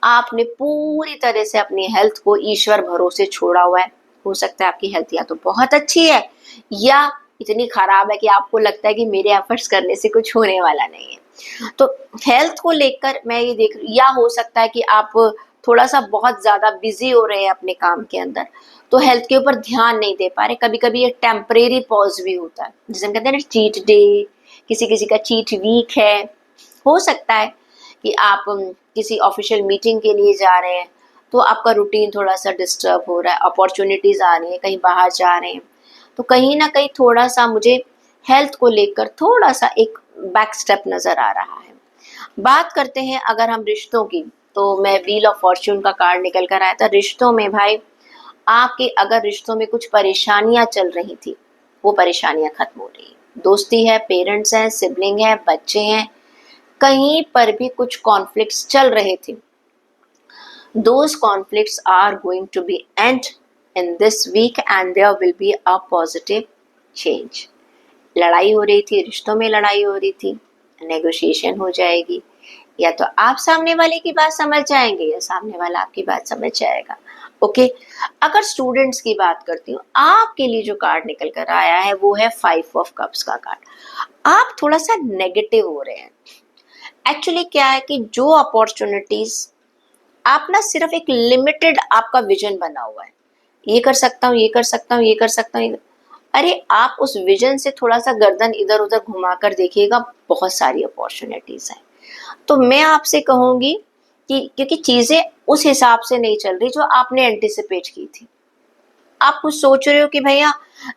आपने पूरी तरह से अपनी हेल्थ को ईश्वर भरोसे छोड़ा हुआ है। हो सकता है आपकी हेल्थ या तो बहुत अच्छी है या इतनी खराब है कि आपको लगता है कि मेरे एफर्ट्स करने से कुछ होने वाला नहीं है। तो हेल्थ को लेकर मैं ये देख, या हो सकता है कि आप थोड़ा सा बहुत ज्यादा बिजी हो रहे हैं अपने काम के अंदर, तो हेल्थ के ऊपर ध्यान नहीं दे पा रहे। कभी कभी ये टेम्परेरी पॉज भी होता है, जिसे हम कहते हैं ना चीट डे, किसी किसी का चीट वीक है। हो सकता है कि आप किसी ऑफिशियल मीटिंग के लिए जा रहे हैं तो आपका रूटीन थोड़ा सा डिस्टर्ब हो रहा है, अपॉर्चुनिटीज आ रही है, कहीं बाहर जा रहे हैं, तो कहीं ना कहीं थोड़ा सा मुझे हेल्थ को लेकर थोड़ा सा एक बैक स्टेप नजर आ रहा है। बात करते हैं अगर हम रिश्तों की, तो मैं व्हील ऑफ फॉर्च्यून का कार्ड निकल कर आया था। रिश्तों में भाई, आपके अगर रिश्तों में कुछ परेशानियां चल रही थी, वो परेशानियां खत्म हो रही है। दोस्ती है, पेरेंट्स हैं, सिबलिंग है, बच्चे हैं, कहीं पर भी कुछ कॉन्फ्लिक्ट्स चल रहे थे, those conflicts are going to be end in this week and there will be a positive change। लड़ाई हो रही थी, रिश्तों में लड़ाई हो रही थी, नेगोशिएशन हो जाएगी, या तो आप सामने वाले की बात समझ जाएंगे या सामने वाला आपकी बात समझ जाएगा। ओके, अगर स्टूडेंट्स की बात करती हूँ, आपके लिए जो कार्ड निकल कर आया है वो है 5 ऑफ कप्स का कार्ड। आप थोड़ा सा नेगेटिव हो रहे हैं। एक्चुअली क्या है कि जो अपॉर्चुनिटीज आप ना, सिर्फ एक लिमिटेड आपका विजन बना हुआ है, ये कर सकता हूँ, ये कर सकता हूँ, ये कर सकता हूँ। अरे आप उस विजन से थोड़ा सा गर्दन इधर उधर घुमाकर देखिएगा, बहुत सारी अपॉर्चुनिटीज हैं। तो मैं आपसे कहूंगी कि क्योंकि चीजें उस हिसाब से नहीं चल रही जो आपने एंटिसिपेट की थी। आप कुछ सोच रहे हो कि भैया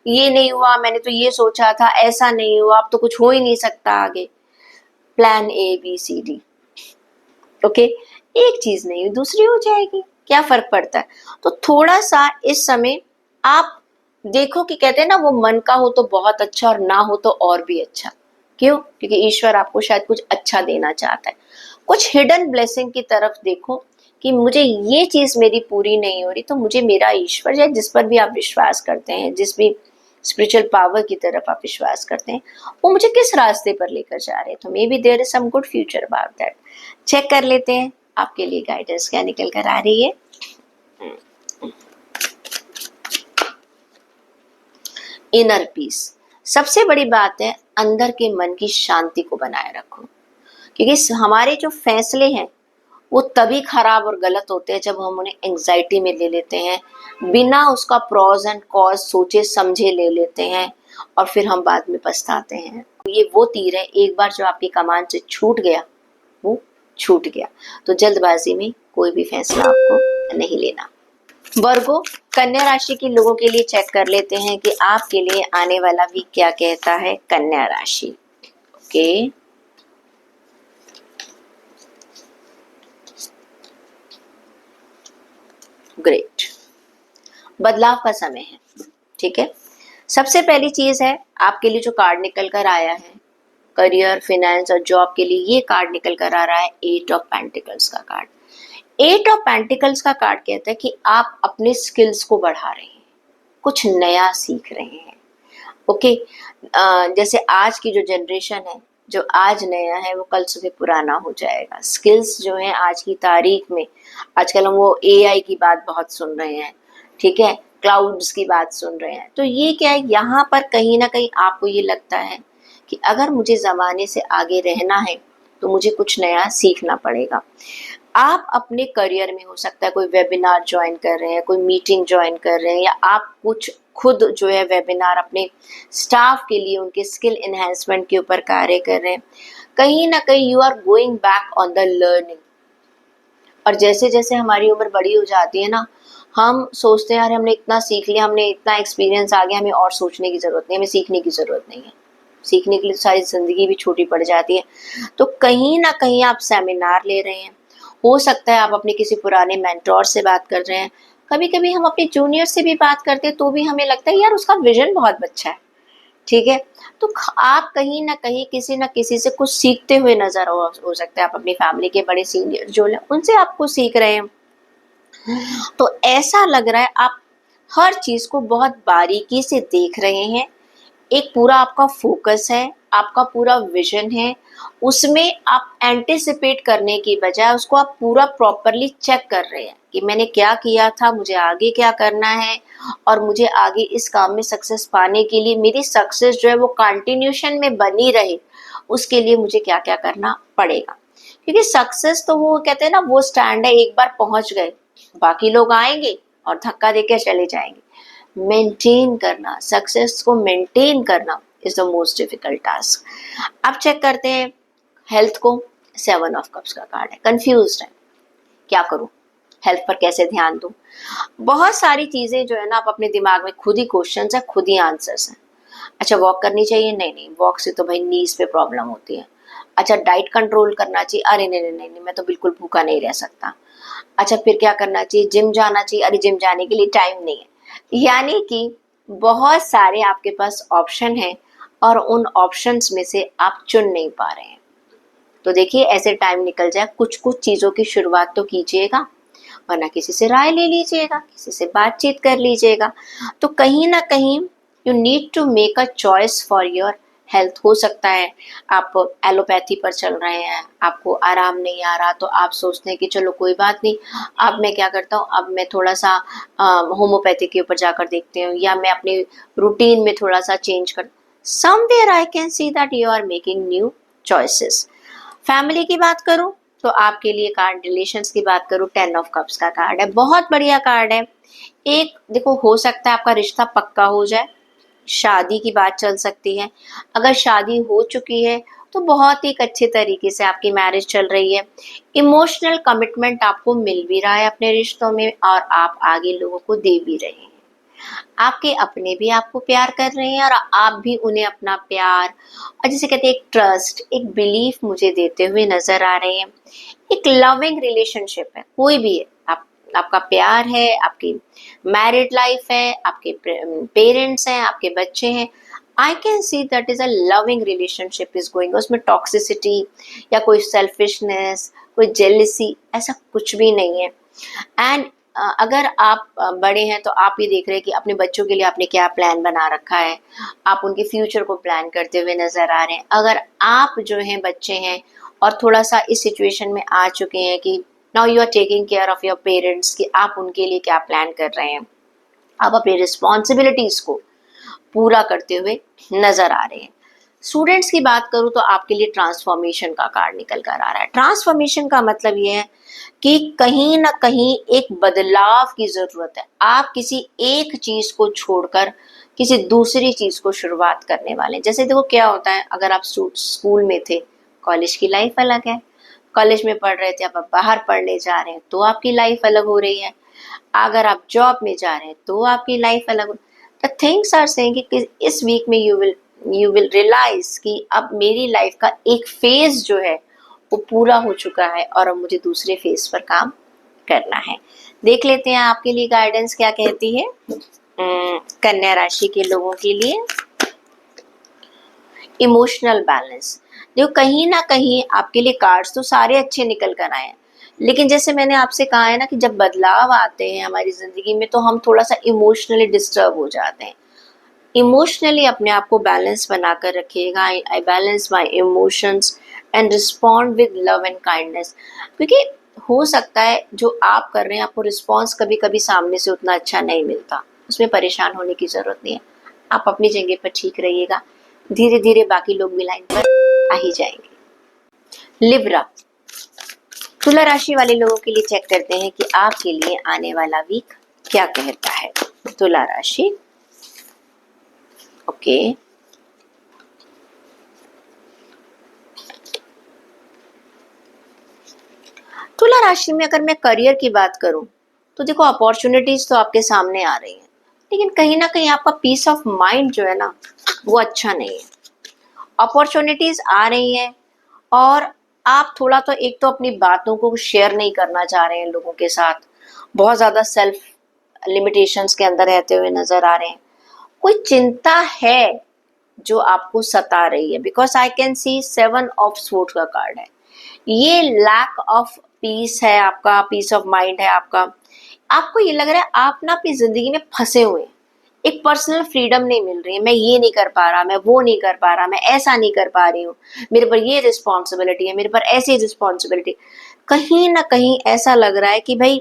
ये नहीं हुआ, मैंने तो ये सोचा था, ऐसा नहीं हुआ, अब तो कुछ हो ही नहीं सकता आगे। प्लान ABCD, ओके, एक चीज नहीं हुई दूसरी हो जाएगी, क्या फर्क पड़ता है। तो थोड़ा सा इस समय आप देखो कि कहते हैं ना, वो मन का हो तो बहुत अच्छा और ना हो तो और भी अच्छा। क्यों? क्योंकि ईश्वर आपको शायद कुछ अच्छा देना चाहता है। कुछ हिडन ब्लेसिंग की तरफ देखो कि मुझे ये चीज मेरी पूरी नहीं हो रही, तो मुझे मेरा ईश्वर या जिस पर भी आप विश्वास करते हैं, जिस भी स्पिरिचुअल पावर की तरफ आप विश्वास करते हैं, वो मुझे किस रास्ते पर लेकर जा रहे हैं। तो maybe there is some good future about that. Check कर लेते हैं आपके लिए गाइडेंस क्या निकल कर आ रही है। इनर पीस, सबसे बड़ी बात है अंदर के मन की शांति को बनाए रखो, क्योंकि हमारे जो फैसले हैं वो तभी खराब और गलत होते हैं जब हम उन्हें एंजाइटी में ले लेते हैं, बिना उसका प्रॉज एंड कॉज सोचे समझे ले लेते हैं, और फिर हम बाद में पछताते हैं। ये वो तीर है, एक बार जो आपकी कमान से छूट गया वो छूट गया। तो जल्दबाजी में कोई भी फैसला आपको नहीं लेना। वर्गो, कन्या राशि के लोगों के लिए चेक कर लेते हैं कि आपके लिए आने वाला वीक क्या कहता है कन्या राशि। ओके, ग्रेट, बदलाव का समय है। ठीक है, सबसे पहली चीज है आपके लिए जो कार्ड निकल कर आया है करियर, फाइनेंस और जॉब के लिए, ये कार्ड निकल कर आ रहा है 8 ऑफ पेंटिकल्स का कार्ड। 8 ऑफ पेंटिकल्स का कार्ड कहता है कि आप अपने स्किल्स को बढ़ा रहे हैं, कुछ नया सीख रहे हैं। ओके, जैसे आज की जो जनरेशन है, जो आज नया है वो कल सुबह पुराना हो जाएगा। स्किल्स जो है आज की तारीख में, आजकल हम वो AI की बात बहुत सुन रहे हैं, ठीक है, क्लाउड्स की बात सुन रहे हैं। तो ये क्या है, यहाँ पर कहीं ना कहीं आपको ये लगता है कि अगर मुझे ज़माने से आगे रहना है तो मुझे कुछ नया सीखना पड़ेगा। आप अपने करियर में हो सकता है कोई वेबिनार ज्वाइन कर रहे हैं, कोई मीटिंग ज्वाइन कर रहे हैं, या आप कुछ खुद जो है वेबिनार अपने स्टाफ के लिए उनके स्किल एनहेंसमेंट के ऊपर कार्य कर रहे हैं। कहीं ना कहीं you are going back on the learning. और जैसे जैसे हमारी उम्र बड़ी हो जाती है ना, हम सोचते हैं यार हमने इतना सीख लिया, हमने इतना एक्सपीरियंस आ गया, हमें और सोचने की जरूरत नहीं, हमें सीखने की जरूरत नहीं है। सीखने के लिए सारी जिंदगी भी छोटी पड़ जाती है। तो कहीं ना कहीं आप सेमिनार ले रहे हैं, हो सकता है आप अपने किसी पुराने मेंटोर से बात कर रहे हैं, कभी कभी हम अपने जूनियर से भी बात करते हैं तो भी हमें लगता है यार उसका विजन बहुत अच्छा है। ठीक है, तो आप कहीं ना कहीं किसी ना किसी से कुछ सीखते हुए नजर हो सकता है। आप अपनी फैमिली के बड़े सीनियर जो हैं उनसे आपको सीख रहे हैं। तो ऐसा लग रहा है आप हर चीज को बहुत बारीकी से देख रहे हैं, एक पूरा आपका फोकस है, आपका पूरा विजन है, उसमें आप एंटिसिपेट करने की बजाय उसको आप पूरा प्रॉपरली चेक कर रहे हैं कि मैंने क्या किया था, मुझे आगे क्या करना है, और मुझे आगे इस काम में सक्सेस पाने के लिए, मेरी सक्सेस जो है वो कंटिन्यूशन में बनी रहे, उसके लिए मुझे क्या क्या करना पड़ेगा। क्योंकि सक्सेस तो वो कहते हैं ना, वो स्टैंड है, एक बार पहुंच गए बाकी लोग आएंगे और धक्का देकर चले जाएंगे। मेंटेन करना, सक्सेस को मेंटेन करना is the most difficult task. अब चेक करते हैं हेल्थ को। 7 ऑफ कप्स का कार्ड है, कंफ्यूज्ड है, क्या करूं, हेल्थ पर कैसे ध्यान दूं। बहुत सारी चीजें जो है ना, आप अपने दिमाग में खुद ही क्वेश्चन है, खुद ही आंसर्स हैं। अच्छा, वॉक करनी चाहिए, नहीं नहीं, वॉक से तो भाई नीज पे प्रॉब्लम होती है। अच्छा, डाइट कंट्रोल करना चाहिए, अरे नहीं नहीं नहीं नहीं, मैं तो बिल्कुल भूखा नहीं रह सकता। अच्छा, फिर क्या करना चाहिए, जिम जाना चाहिए, अरे जिम जाने के लिए टाइम नहीं है। यानी कि बहुत सारे आपके पास ऑप्शन हैं और उन ऑप्शंस में से आप चुन नहीं पा रहे हैं। तो देखिए, ऐसे टाइम निकल जाए, कुछ कुछ चीज़ों की शुरुआत तो कीजिएगा, वरना किसी से राय ले लीजिएगा, किसी से बातचीत कर लीजिएगा। तो कहीं ना कहीं you need to make a choice for your health. हो सकता है आप एलोपैथी पर चल रहे हैं, आपको आराम नहीं आ रहा, तो आप सोचते हैं कि चलो कोई बात नहीं, अब मैं क्या करता हूँ, अब मैं थोड़ा सा होम्योपैथी के ऊपर जाकर देखते हूँ, या मैं अपनी रूटीन में थोड़ा सा चेंज कर। Somewhere I can see that you are making new choices. Family की बात करूं तो आपके लिए कार्ड, रिलेशंस की बात करूं, 10 ऑफ कप्स का कार्ड है, बहुत बढ़िया कार्ड है। एक देखो, हो सकता है आपका रिश्ता पक्का हो जाए, शादी की बात चल सकती है। अगर शादी हो चुकी है तो बहुत ही एक अच्छे तरीके से आपकी मैरिज चल रही है। इमोशनल कमिटमेंट आपको मिल भी रहा है अपने रिश्तों में, और आप आगे लोगों को दे भी रहे हैं। आपके अपने भी आपको प्यार कर रहे हैं और आप भी उन्हें अपना प्यार, और जिसे कहते हैं एक ट्रस्ट, एक बिलीफ मुझे देते हुए नजर आ रहे हैं। एक लविंग रिलेशनशिप है, कोई भी है, आपका प्यार है, आपकी मैरिड लाइफ है, आपके पेरेंट्स हैं, आपके बच्चे हैं। आई can see that is a loving relationship is going. उसमें टॉक्सिसिटी या कोई सेल्फिशनेस, कोई जेलिसी, ऐसा कुछ भी नहीं है। एंड अगर आप बड़े हैं तो आप ये देख रहे हैं कि अपने बच्चों के लिए आपने क्या प्लान बना रखा है, आप उनके फ्यूचर को प्लान करते हुए नजर आ रहे हैं। अगर आप जो हैं बच्चे हैं और थोड़ा सा इस सिचुएशन में आ चुके हैं कि now you are taking care of your parents, कि आप उनके लिए क्या प्लान कर रहे हैं, आप अपनी रिस्पॉन्सिबिलिटीज को पूरा करते हुए नजर आ रहे हैं। स्टूडेंट्स की बात करूं तो आपके लिए ट्रांसफॉर्मेशन का कार्ड निकल कर आ रहा है। ट्रांसफॉर्मेशन का मतलब ये है कि कहीं ना कहीं एक बदलाव की जरूरत है। आप किसी एक चीज को छोड़कर किसी दूसरी चीज को शुरुआत करने वाले हैं। जैसे देखो क्या होता है, अगर आप स्कूल में थे, कॉलेज की लाइफ अलग है, कॉलेज में पढ़ रहे थे, अब आप बाहर पढ़ने जा रहे हैं तो आपकी लाइफ अलग हो रही है, अगर आप जॉब में जा रहे हैं तो आपकी लाइफ अलग हो। द थिंग्स आर सेइंग कि इस वीक में यू विल रियलाइज कि अब मेरी लाइफ का एक फेज जो है वो पूरा हो चुका है और अब मुझे दूसरे फेज पर काम करना है। देख लेते हैं आपके लिए गाइडेंस क्या कहती है। कन्या राशि के लोगों के लिए इमोशनल बैलेंस। देखो, कहीं ना कहीं आपके लिए कार्ड्स तो सारे अच्छे निकल कर आए हैं, लेकिन जैसे मैंने आपसे कहा है ना कि जब बदलाव आते हैं हमारी जिंदगी में तो हम थोड़ा सा इमोशनली डिस्टर्ब हो जाते हैं। इमोशनली अपने आप को बैलेंस बनाकर रखिएगा। I balance my emotions and respond with love and kindness. क्योंकि हो सकता है जो आप कर रहे हैं आपको रिस्पॉन्स कभी कभी सामने से उतना अच्छा नहीं मिलता, उसमें परेशान होने की जरूरत नहीं है। आप अपनी जगह पर ठीक रहिएगा, धीरे धीरे बाकी लोग भी लाइन पर आ ही जाएंगे। लिब्रा, तुला राशि वाले लोगों के लिए चेक करते हैं कि आपके लिए आने वाला वीक क्या कहता है। तुला राशि, ओके। तुला राशि में अगर मैं करियर की बात करूं तो देखो, अपॉर्चुनिटीज तो आपके सामने आ रही हैं, लेकिन कहीं ना कहीं आपका पीस ऑफ माइंड जो है ना वो अच्छा नहीं है। अपॉर्चुनिटीज आ रही हैं और आप थोड़ा तो एक तो अपनी बातों को शेयर नहीं करना चाह रहे हैं लोगों के साथ, बहुत ज्यादा सेल्फ लिमिटेशंस के अंदर रहते हुए नजर आ रहे हैं। कोई चिंता है जो आपको सता रही है, because I can C 7 of sword का कार्ड है। ये लैक ऑफ पीस है, आपका पीस ऑफ माइंड है आपका। आपको ये लग रहा है आप ना अपनी जिंदगी में फंसे हुए हैं, एक पर्सनल फ्रीडम नहीं मिल रही है, मैं ये नहीं कर पा रहा, मैं वो नहीं कर पा रहा, मैं ऐसा नहीं कर पा रही हूँ, मेरे पर ये रिस्पॉन्सिबिलिटी है, मेरे पर ऐसी रिस्पॉन्सिबिलिटी। कहीं ना कहीं ऐसा लग रहा है कि भाई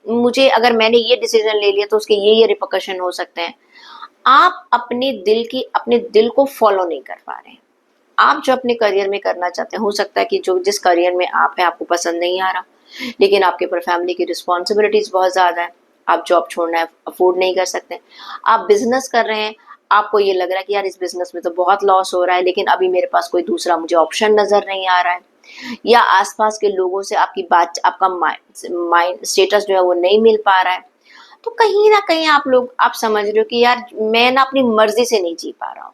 मुझे, अगर मैंने ये डिसीजन ले लिया तो उसके ये रिपरकशन हो सकते हैं। आप अपने दिल को फॉलो नहीं कर पा रहे हैं। आप जो अपने करियर में करना चाहते हैं, हो सकता है कि जो जिस करियर में आप हैं आपको पसंद नहीं आ रहा, लेकिन आपके ऊपर फैमिली की रिस्पॉन्सिबिलिटीज बहुत ज्यादा है, आप जॉब छोड़ना है अफोर्ड नहीं कर सकते। आप बिजनेस कर रहे हैं, आपको ये लग रहा है कि यार इस बिजनेस में तो बहुत लॉस हो रहा है, लेकिन अभी मेरे पास कोई दूसरा मुझे ऑप्शन नजर नहीं आ रहा है, या आसपास के लोगों से आपका माइंड स्टेटस जो है वो नहीं मिल पा रहा है। तो कहीं ना कहीं आप समझ रहे हो कि यार मैं ना अपनी मर्जी से नहीं जी पा रहा हूँ।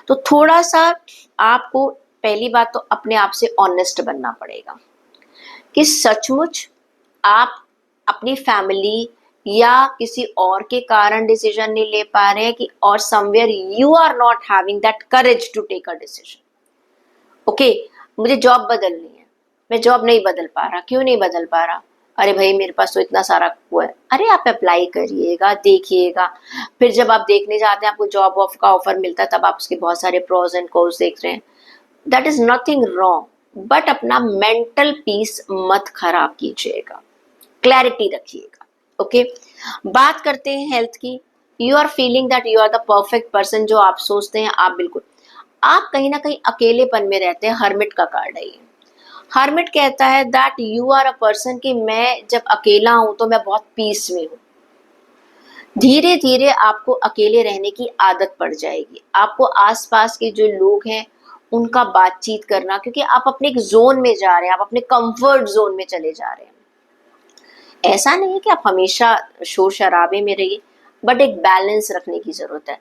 तो थोड़ा सा आपको पहली बात तो अपने आप से ऑनेस्ट बनना पड़ेगा कि सचमुच आप अपनी फैमिली या किसी और के कारण डिसीजन नहीं ले पा रहे हैं कि और somewhere you are not having that courage to take a decision. Okay, मुझे जॉब बदलनी है, मैं जॉब नहीं बदल पा रहा, क्यों नहीं बदल पा रहा? अरे भाई मेरे पास तो इतना सारा हुआ है। अरे आप अप्लाई करिएगा, देखिएगा, फिर जब आप देखने जाते हैं आपको जॉब ऑफ का ऑफर मिलता है तब आप उसके बहुत सारे प्रोज एंड कोन्स देख रहे हैं। That is nothing wrong, but अपना मेंटल पीस मत खराब कीजिएगा, क्लैरिटी रखिएगा। ओके, बात करते हैं हेल्थ की। You are feeling that you are the perfect person, जो आप सोचते हैं आप बिल्कुल, आप कहीं ना कहीं अकेलेपन में रहते हैं। हर्मिट का कार्ड है ये। हर्मिट कहता है that you are a person कि मैं जब अकेला हूं तो मैं बहुत पीस में हूं। धीरे धीरे आपको अकेले रहने की आदत पड़ जाएगी। आपको आसपास के जो लोग हैं उनका बातचीत करना, क्योंकि आप अपने एक जोन में जा रहे हैं, आप अपने कंफर्ट जोन में चले जा रहे हैं। ऐसा नहीं है कि आप हमेशा शोर शराबे में रहिए, बट एक बैलेंस रखने की जरूरत है,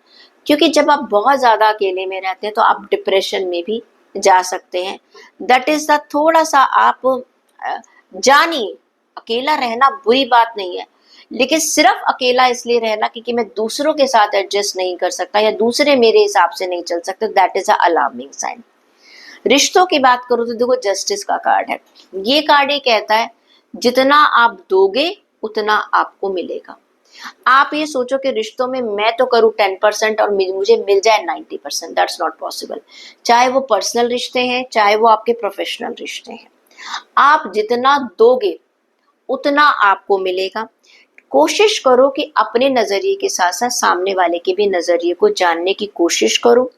क्योंकि जब आप बहुत ज्यादा अकेले में रहते हैं तो आप डिप्रेशन में भी जा सकते हैं। दैट इज द थोड़ा सा आप जानिए, अकेला रहना बुरी बात नहीं है, लेकिन सिर्फ अकेला इसलिए रहना क्योंकि मैं दूसरों के साथ एडजस्ट नहीं कर सकता या दूसरे मेरे हिसाब से नहीं चल सकते, that is a alarming sign. रिश्तों की बात करूं तो देखो जस्टिस का कार्ड है। ये कार्ड ये कहता है जितना आप दोगे उतना आपको मिलेगा। आप ये सोचो कि रिश्तों में मैं तो करूं 10% और मुझे मिल जाए 90%, दैट्स नॉट पॉसिबल। चाहे वो पर्सनल रिश्ते हैं, चाहे वो आपके प्रोफेशनल रिश्ते हैं, आप जितना दोगे उतना आपको मिलेगा। कोशिश करो कि अपने नजरिए के साथ साथ सामने वाले के भी नजरिए को जानने की कोशिश करो,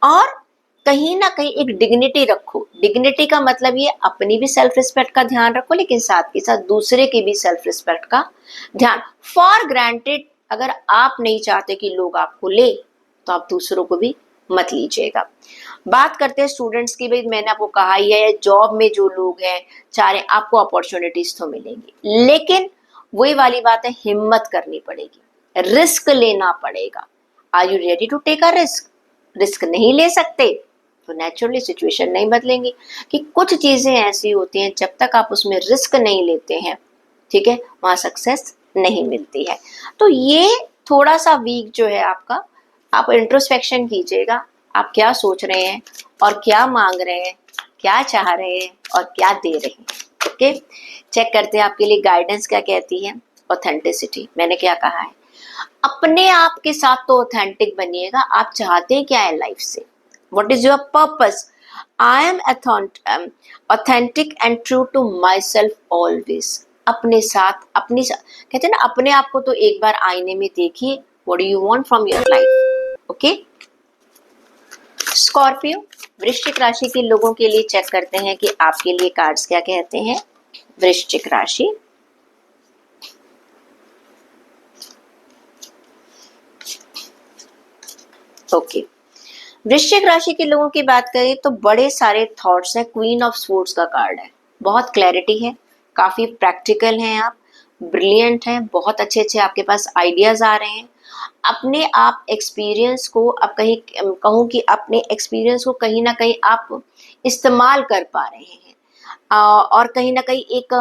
और कहीं ना कहीं एक डिग्निटी रखो। डिग्निटी का मतलब ये अपनी भी सेल्फ रिस्पेक्ट का ध्यान रखो, लेकिन साथ के साथ दूसरे की भी सेल्फ रिस्पेक्ट का ध्यान। फॉर ग्रांटेड अगर आप नहीं चाहते कि लोग आपको ले, तो आप दूसरों को भी मत लीजिएगा। बात करते हैं स्टूडेंट्स की। भाई मैंने आपको कहा ही है, जॉब में जो लोग हैं चाहे आपको अपॉर्चुनिटीज तो मिलेंगी, लेकिन वही वाली बात है, हिम्मत करनी पड़ेगी, रिस्क लेना पड़ेगा। Are you ready to take a risk? Risk नहीं ले सकते तो नेचुरली सिचुएशन नहीं बदलेंगी। कि कुछ चीजें ऐसी होती हैं जब तक आप उसमें रिस्क नहीं लेते हैं, ठीक है, वहां सक्सेस नहीं मिलती है। तो ये थोड़ा सा वीक जो है आपका, आप इंट्रोस्पेक्शन कीजिएगा, आप क्या सोच रहे हैं और क्या मांग रहे हैं, क्या चाह रहे हैं और क्या दे रहे हैं। ओके, चेक करते हैं आपके लिए गाइडेंस क्या कहती है। ऑथेंटिसिटी, मैंने क्या कहा है, अपने आप के साथ तो ऑथेंटिक बनिएगा। आप चाहते हैं क्या है लाइफ से, what is your purpose? I am authentic and true to myself always. अपने साथ कहते हैं ना, अपने आप को तो एक बार आईने में देखिए। What do you want from your life? Okay, Scorpio, वृश्चिक राशि के लोगों के लिए चेक करते हैं कि आपके लिए कार्ड्स क्या कहते हैं। वृश्चिक राशि, ओके, वृश्चिक राशि के लोगों की बात करें तो बड़े सारे थॉट्स हैं। क्वीन ऑफ स्वॉर्ड्स का कार्ड है, बहुत क्लैरिटी है, काफी प्रैक्टिकल हैं आप, ब्रिलियंट हैं, बहुत अच्छे अच्छे आपके पास आइडियाज आ रहे हैं। अपने आप एक्सपीरियंस को, अब कहीं कहूँ कि अपने एक्सपीरियंस को कहीं ना कहीं आप इस्तेमाल कर पा रहे हैं, और कहीं ना कहीं एक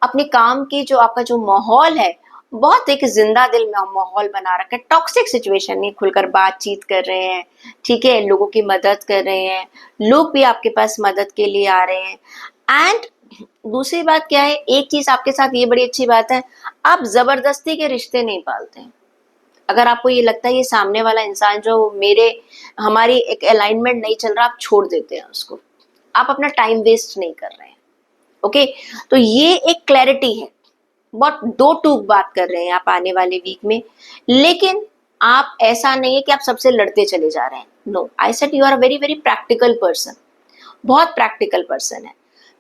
अपने काम के जो आपका जो माहौल है, बहुत एक जिंदा दिल में माहौल बना रखा है। टॉक्सिक सिचुएशन नहीं, खुलकर बातचीत कर रहे हैं, ठीक है, लोगों की मदद कर रहे हैं, लोग भी आपके पास मदद के लिए आ रहे हैं। एंड दूसरी बात क्या है, एक चीज आपके साथ ये बड़ी अच्छी बात है, आप जबरदस्ती के रिश्ते नहीं पालते हैं। अगर आपको ये लगता है ये सामने वाला इंसान जो हमारी एक अलाइनमेंट नहीं चल रहा, आप छोड़ देते हैं उसको, आप अपना टाइम वेस्ट नहीं कर रहे हैं। ओके, तो ये एक क्लैरिटी है। बहुत दो टूक बात कर रहे हैं आप आने वाले वीक में, लेकिन आप ऐसा नहीं है कि आप सबसे लड़ते चले जा रहे हैं। No, I said you are a very very practical person, बहुत प्रैक्टिकल पर्सन है।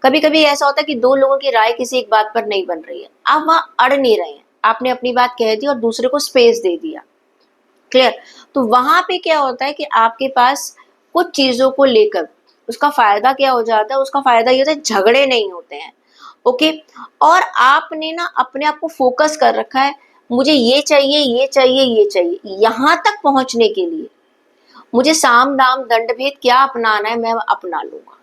कभी कभी ऐसा होता है कि दो लोगों की राय किसी एक बात पर नहीं बन रही है, आप वहां अड़ नहीं रहे हैं, आपने अपनी बात कह दी और दूसरे को स्पेस दे दिया। क्लियर? तो वहां पे क्या होता है कि आपके पास कुछ चीजों को लेकर उसका फायदा क्या हो जाता है, उसका फायदा ये होता है झगड़े नहीं होते हैं। ओके, और आपने ना अपने आप को फोकस कर रखा है, मुझे ये चाहिए, ये चाहिए, ये चाहिए। यहां तक पहुंचने के लिए मुझे साम दाम दंड भेद क्या अपनाना है मैं अपना लूंगा।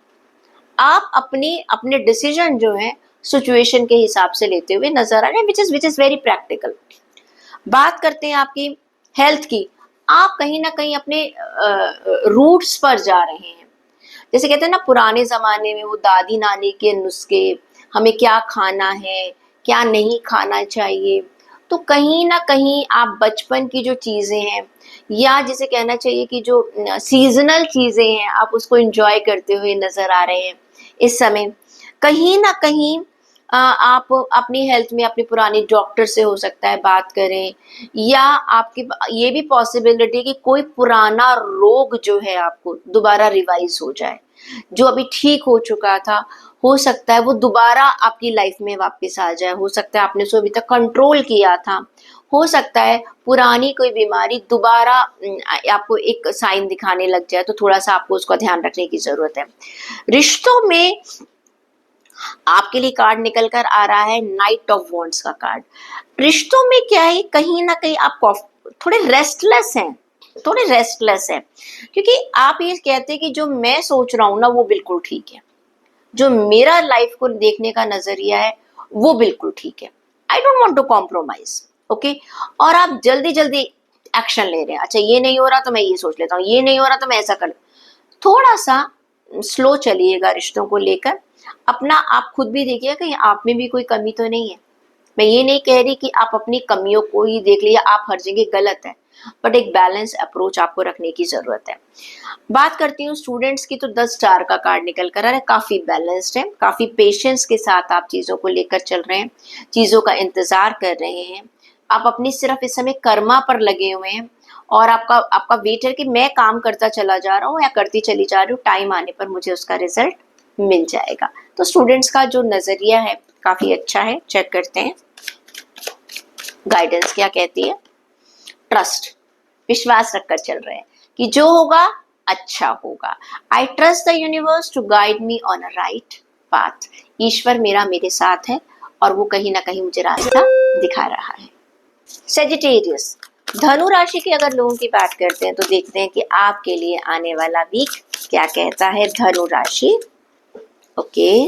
आप अपने अपने डिसीजन जो है सिचुएशन के हिसाब से लेते हुए नजर आ रहे हैं, विच इज वेरी प्रैक्टिकल। बात करते हैं आपकी हेल्थ की। आप कहीं ना कहीं अपने रूट्स पर जा रहे हैं। जैसे कहते हैं ना, पुराने जमाने में वो दादी नानी के नुस्खे, हमें क्या खाना है क्या नहीं खाना चाहिए, तो कहीं ना कहीं आप बचपन की जो चीजें हैं, या जिसे कहना चाहिए कि जो सीजनल चीजें हैं, आप उसको एंजॉय करते हुए नजर आ रहे हैं इस समय। कहीं ना कहीं आप अपनी हेल्थ में अपने पुराने डॉक्टर से हो सकता है बात करें, या आपकी ये भी पॉसिबिलिटी कि कोई पुराना रोग जो है आपको दोबारा रिवाइज हो जाए, जो अभी ठीक हो चुका था, हो सकता है वो दोबारा आपकी लाइफ में वापस आ जाए। हो सकता है आपने उसको अभी तक कंट्रोल किया था, हो सकता है पुरानी कोई बीमारी दोबारा आपको एक साइन दिखाने लग जाए, तो थोड़ा सा आपको उसका ध्यान रखने की जरूरत है। रिश्तों में आपके लिए कार्ड निकल कर आ रहा है नाइट ऑफ वॉन्ड्स का कार्ड। रिश्तों में क्या है, कहीं ना कहीं आप थोड़े रेस्टलेस हैं, थोड़े रेस्टलेस हैं, क्योंकि आप ये कहते हैं कि जो मैं सोच रहा हूं ना वो बिल्कुल ठीक है, जो मेरा लाइफ को देखने का नजरिया है वो बिल्कुल ठीक है। I don't want to compromise, okay. और आप जल्दी जल्दी एक्शन ले रहे हैं, अच्छा ये नहीं हो रहा तो मैं ये सोच लेता हूँ, ये नहीं हो रहा तो मैं ऐसा कर। थोड़ा सा स्लो चलिएगा रिश्तों को लेकर। अपना आप खुद भी देखिएगा कहीं आप में भी कोई कमी तो नहीं है। मैं ये नहीं कह रही कि आप अपनी कमियों को ही देख लीजिए, आप हर जगह गलत है, बट एक बैलेंस अप्रोच आपको रखने की जरूरत है। बात करती हूँ स्टूडेंट्स की, तो 10 स्टार का कार्ड निकल कर आ रहा है। काफी बैलेंस्ड है, काफी पेशेंस के साथ आप चीजों को लेकर चल रहे हैं, चीजों का इंतजार कर रहे हैं। आप अपनी सिर्फ इस समय कर्मा पर लगे हुए हैं, और आपका आपका वेट है कि मैं काम करता चला जा रहा हूँ या करती चली जा रही हूँ, टाइम आने पर मुझे उसका रिजल्ट मिल जाएगा। तो स्टूडेंट्स का जो नजरिया है काफी अच्छा है। चेक करते हैं गाइडेंस क्या कहती है। ट्रस्ट, विश्वास रखकर चल रहे हैं कि जो होगा अच्छा होगा। I trust the universe to guide me on a right path. ईश्वर मेरे साथ है और वो कहीं ना कहीं मुझे रास्ता दिखा रहा है। सेजिटेरियस, धनु राशि के अगर लोगों की बात करते हैं तो देखते हैं कि आपके लिए आने वाला वीक क्या कहता है धनु राशि। ओके,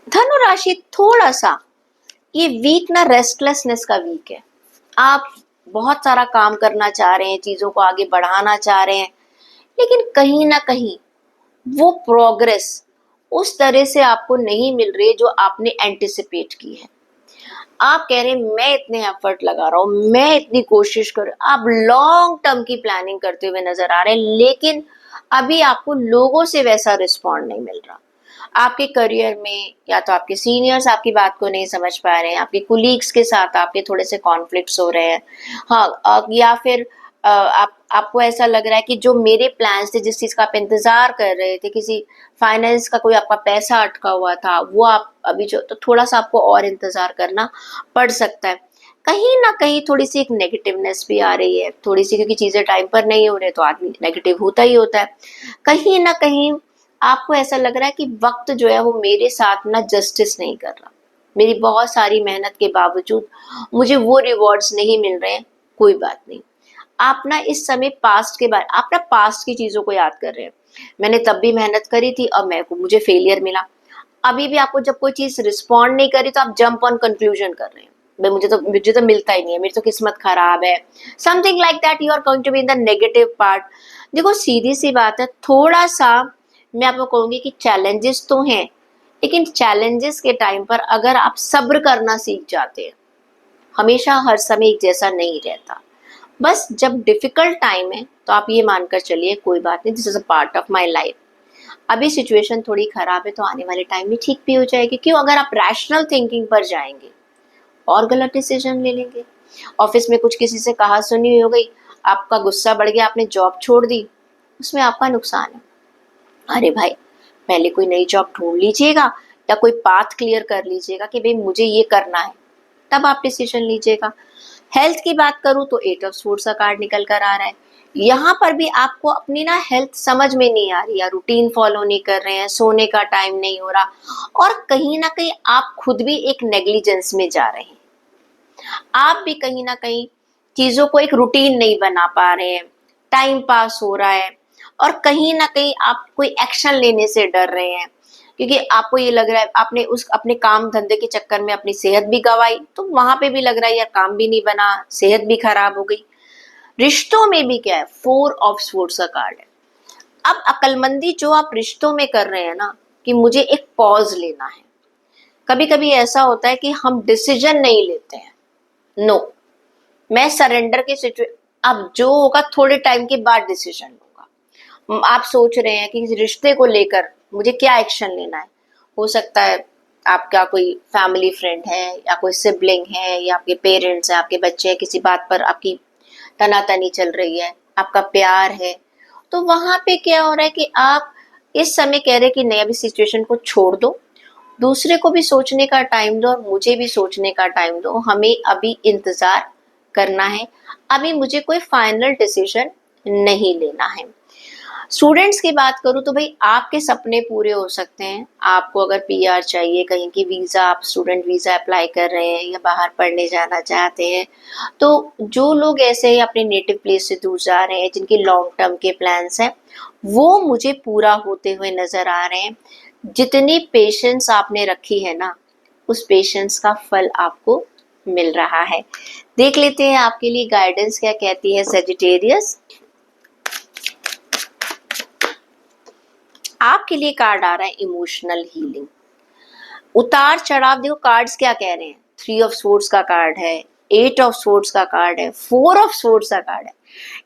धनु राशि थोड़ा सा ये वीक ना रेस्टलेसनेस का वीक है। आप बहुत सारा काम करना चाह रहे हैं, चीजों को आगे बढ़ाना चाह रहे हैं, लेकिन कहीं ना कहीं वो प्रोग्रेस उस तरह से आपको नहीं मिल रही जो आपने एंटिसिपेट की है। आप कह रहे हैं मैं इतने एफर्ट लगा रहा हूं, मैं इतनी कोशिश कर, आप लॉन्ग टर्म की प्लानिंग करते हुए नजर आ रहे हैं, लेकिन अभी आपको लोगों से वैसा रिस्पॉन्ड नहीं मिल रहा। आपके करियर में या तो आपके सीनियर्स आपकी बात को नहीं समझ पा रहे हैं, आपके कुलीग्स के साथ आपके थोड़े से कॉन्फ्लिक्ट्स हो रहे हैं, हाँ, या फिर आपको ऐसा लग रहा है कि जो मेरे प्लान्स थे, जिस चीज का आप इंतजार कर रहे थे, किसी फाइनेंस का कोई आपका पैसा अटका हुआ था, वो आप अभी जो, तो थोड़ा सा आपको और इंतजार करना पड़ सकता है। कहीं ना कहीं थोड़ी सी एक नेगेटिवनेस भी आ रही है, थोड़ी सी, क्योंकि चीजें टाइम पर नहीं हो रहे तो आदमी नेगेटिव होता ही होता है। कहीं ना कहीं आपको ऐसा लग रहा है कि वक्त जो है वो मेरे साथ ना जस्टिस नहीं कर रहा, मेरी बहुत सारी मेहनत के बावजूद मुझे वो रिवॉर्ड्स नहीं मिल रहे हैं। कोई बात नहीं, आप ना इस समय पास्ट के बारे, आप ना पास्ट की चीजों को याद कर रहे हैं। मैंने तब भी मेहनत करी थी, अब मुझे फेलियर मिला। अभी भी आपको जब कोई चीज रिस्पॉन्ड नहीं करी तो आप जंप ऑन कंक्लूजन कर रहे हैं, भाई मुझे तो मिलता ही नहीं है, मेरी तो किस्मत खराब है, something like that. You are going to be in the negative part. देखो सीधी सी बात है, थोड़ा सा मैं आपको कहूंगी कि चैलेंजेस तो हैं, लेकिन चैलेंजेस के टाइम पर अगर आप सब्र करना सीख जाते हैं, हमेशा हर समय एक जैसा नहीं रहता। बस जब डिफिकल्ट टाइम है तो आप ये मानकर चलिए कोई बात नहीं, this is a part of my life. अभी सिचुएशन थोड़ी खराब है तो आने वाले टाइम में ठीक भी हो जाएगी। क्यों? अगर आप रैशनल थिंकिंग पर जाएंगे और गलत डिसीजन ले लेंगे। ऑफिस में कुछ किसी से कहा सुनी हो गई, आपका गुस्सा बढ़ गया, आपने जॉब छोड़ दी, उसमें आपका नुकसान है। अरे भाई, पहले कोई नई जॉब ढूंढ लीजिएगा या कोई पाथ क्लियर कर लीजिएगा कि भाई मुझे ये करना है, तब आप डिसीजन लीजिएगा। हेल्थ की बात करूं तो 8 ऑफ स्वॉर्ड्स का कार्ड निकल कर आ रहा है। यहाँ पर भी आपको अपनी ना हेल्थ समझ में नहीं आ रही है, रूटीन फॉलो नहीं कर रहे हैं, सोने का टाइम नहीं हो रहा, और कहीं ना कहीं आप खुद भी एक नेग्लिजेंस में जा रहे हैं। आप भी कहीं ना कहीं चीजों को एक रूटीन नहीं बना पा रहे हैं, टाइम पास हो रहा है, और कहीं ना कहीं आप कोई एक्शन लेने से डर रहे हैं, क्योंकि आपको ये लग रहा है आपने उस अपने काम धंधे के चक्कर में अपनी सेहत भी गंवाई, तो वहां पे भी लग रहा है यार काम भी नहीं बना, सेहत भी खराब हो गई। रिश्तों में भी क्या है, 4 ऑफ स्वॉर्ड्स का कार्ड है। अब अकलमंदी जो आप रिश्तों में कर रहे हैं ना, कि मुझे एक पॉज लेना है। कभी कभी ऐसा होता है कि हम डिसीजन नहीं लेते हैं, नो मैं सरेंडर के सिचुएशन, अब जो होगा थोड़े टाइम के बाद डिसीजन लूंगा। आप सोच रहे हैं कि इस रिश्ते को लेकर मुझे क्या एक्शन लेना है। हो सकता है आपका कोई फैमिली फ्रेंड है, या कोई सिबलिंग है, या आपके पेरेंट्स है, आपके बच्चे हैं, किसी बात पर आपकी तनातनी चल रही है, आपका प्यार है। तो वहां पे क्या हो रहा है कि आप इस समय कह रहे हैं कि नहीं, अभी सिचुएशन को छोड़ दो, दूसरे को भी सोचने का टाइम दो और मुझे भी सोचने का टाइम दो, हमें अभी इंतजार करना है, अभी मुझे कोई फाइनल डिसीजन नहीं लेना है। स्टूडेंट्स की बात करूँ तो भाई आपके सपने पूरे हो सकते हैं। आपको अगर पीआर चाहिए, कहीं की वीजा, आप स्टूडेंट वीजा अप्लाई कर रहे हैं या बाहर पढ़ने जाना चाहते हैं, तो जो लोग ऐसे ही अपने नेटिव प्लेस से दूर जा रहे हैं, जिनके लॉन्ग टर्म के प्लान्स हैं, वो मुझे पूरा होते हुए नजर आ रहे हैं। जितनी पेशेंस आपने रखी है ना, उस पेशेंस का फल आपको मिल रहा है। देख लेते हैं आपके लिए गाइडेंस क्या कहती है सेजिटेरियस। आपके लिए कार्ड आ रहा है इमोशनल हीलिंग। उतार चढ़ाव देखो, कार्ड्स क्या कह रहे हैं, 3 ऑफ स्वॉर्ड्स का कार्ड है, 8 ऑफ स्वॉर्ड्स का कार्ड है, 4 ऑफ स्वॉर्ड्स का कार्ड है।